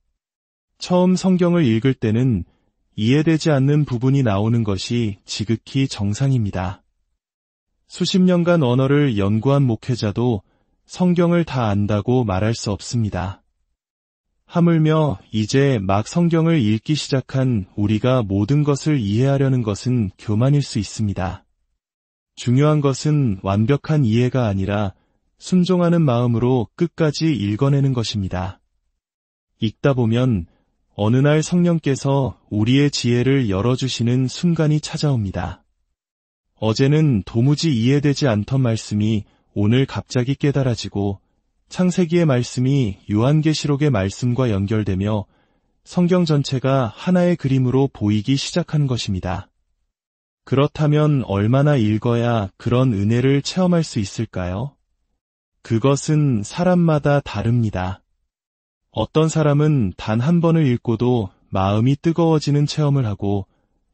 처음 성경을 읽을 때는 이해되지 않는 부분이 나오는 것이 지극히 정상입니다. 수십 년간 언어를 연구한 목회자도 성경을 다 안다고 말할 수 없습니다. 하물며 이제 막 성경을 읽기 시작한 우리가 모든 것을 이해하려는 것은 교만일 수 있습니다. 중요한 것은 완벽한 이해가 아니라 순종하는 마음으로 끝까지 읽어내는 것입니다. 읽다 보면 어느 날 성령께서 우리의 지혜를 열어주시는 순간이 찾아옵니다. 어제는 도무지 이해되지 않던 말씀이 오늘 갑자기 깨달아지고 창세기의 말씀이 요한계시록의 말씀과 연결되며 성경 전체가 하나의 그림으로 보이기 시작한 것입니다. 그렇다면 얼마나 읽어야 그런 은혜를 체험할 수 있을까요? 그것은 사람마다 다릅니다. 어떤 사람은 단 한 번을 읽고도 마음이 뜨거워지는 체험을 하고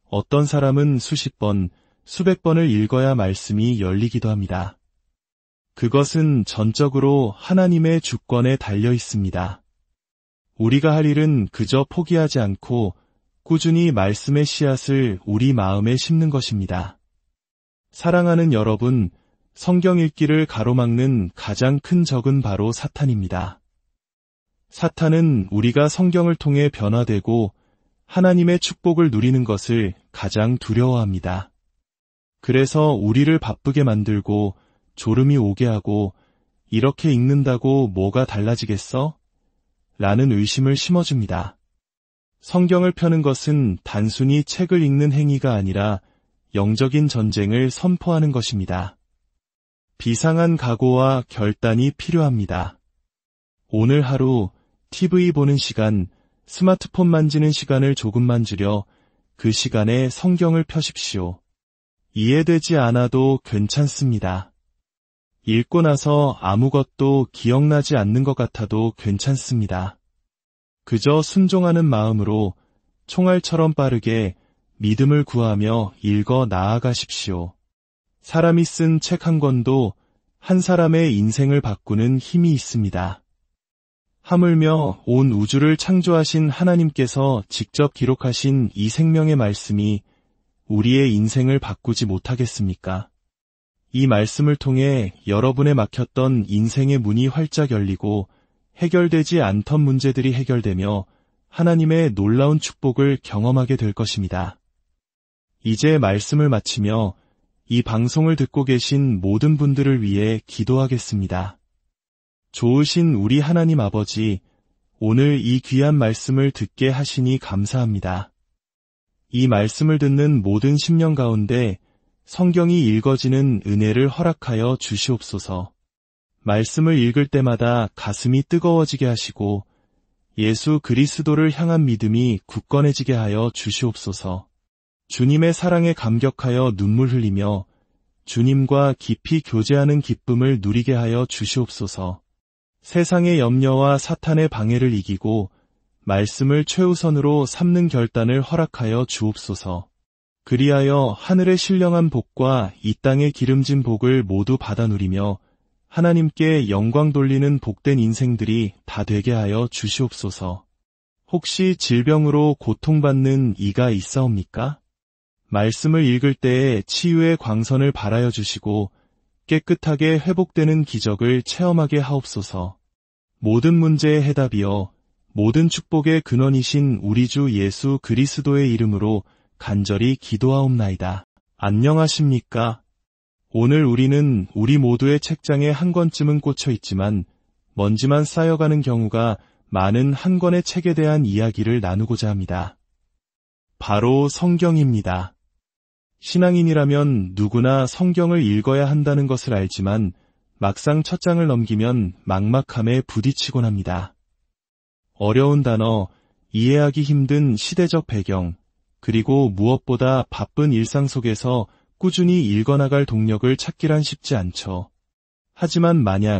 어떤 사람은 수십 번, 수백 번을 읽어야 말씀이 열리기도 합니다. 그것은 전적으로 하나님의 주권에 달려 있습니다. 우리가 할 일은 그저 포기하지 않고 꾸준히 말씀의 씨앗을 우리 마음에 심는 것입니다. 사랑하는 여러분, 성경 읽기를 가로막는 가장 큰 적은 바로 사탄입니다. 사탄은 우리가 성경을 통해 변화되고 하나님의 축복을 누리는 것을 가장 두려워합니다. 그래서 우리를 바쁘게 만들고 졸음이 오게 하고 이렇게 읽는다고 뭐가 달라지겠어? 라는 의심을 심어줍니다. 성경을 펴는 것은 단순히 책을 읽는 행위가 아니라 영적인 전쟁을 선포하는 것입니다. 비상한 각오와 결단이 필요합니다. 오늘 하루 TV 보는 시간, 스마트폰 만지는 시간을 조금만 줄여 그 시간에 성경을 펴십시오. 이해되지 않아도 괜찮습니다. 읽고 나서 아무것도 기억나지 않는 것 같아도 괜찮습니다. 그저 순종하는 마음으로 총알처럼 빠르게 믿음을 구하며 읽어 나아가십시오. 사람이 쓴 책 한 권도 한 사람의 인생을 바꾸는 힘이 있습니다. 하물며 온 우주를 창조하신 하나님께서 직접 기록하신 이 생명의 말씀이 우리의 인생을 바꾸지 못하겠습니까? 이 말씀을 통해 여러분의 막혔던 인생의 문이 활짝 열리고 해결되지 않던 문제들이 해결되며 하나님의 놀라운 축복을 경험하게 될 것입니다. 이제 말씀을 마치며 이 방송을 듣고 계신 모든 분들을 위해 기도하겠습니다. 좋으신 우리 하나님 아버지, 오늘 이 귀한 말씀을 듣게 하시니 감사합니다. 이 말씀을 듣는 모든 심령 가운데 성경이 읽어지는 은혜를 허락하여 주시옵소서. 말씀을 읽을 때마다 가슴이 뜨거워지게 하시고 예수 그리스도를 향한 믿음이 굳건해지게 하여 주시옵소서. 주님의 사랑에 감격하여 눈물 흘리며 주님과 깊이 교제하는 기쁨을 누리게 하여 주시옵소서. 세상의 염려와 사탄의 방해를 이기고 말씀을 최우선으로 삼는 결단을 허락하여 주옵소서. 그리하여 하늘의 신령한 복과 이 땅의 기름진 복을 모두 받아 누리며 하나님께 영광 돌리는 복된 인생들이 다 되게 하여 주시옵소서. 혹시 질병으로 고통받는 이가 있사옵니까? 말씀을 읽을 때에 치유의 광선을 발하여 주시고 깨끗하게 회복되는 기적을 체험하게 하옵소서. 모든 문제의 해답이여 모든 축복의 근원이신 우리 주 예수 그리스도의 이름으로 간절히 기도하옵나이다. 안녕하십니까? 오늘 우리는 우리 모두의 책장에 한 권쯤은 꽂혀 있지만 먼지만 쌓여가는 경우가 많은 한 권의 책에 대한 이야기를 나누고자 합니다. 바로 성경입니다. 신앙인이라면 누구나 성경을 읽어야 한다는 것을 알지만 막상 첫 장을 넘기면 막막함에 부딪히곤 합니다. 어려운 단어, 이해하기 힘든 시대적 배경, 그리고 무엇보다 바쁜 일상 속에서 꾸준히 읽어나갈 동력을 찾기란 쉽지 않죠. 하지만 만약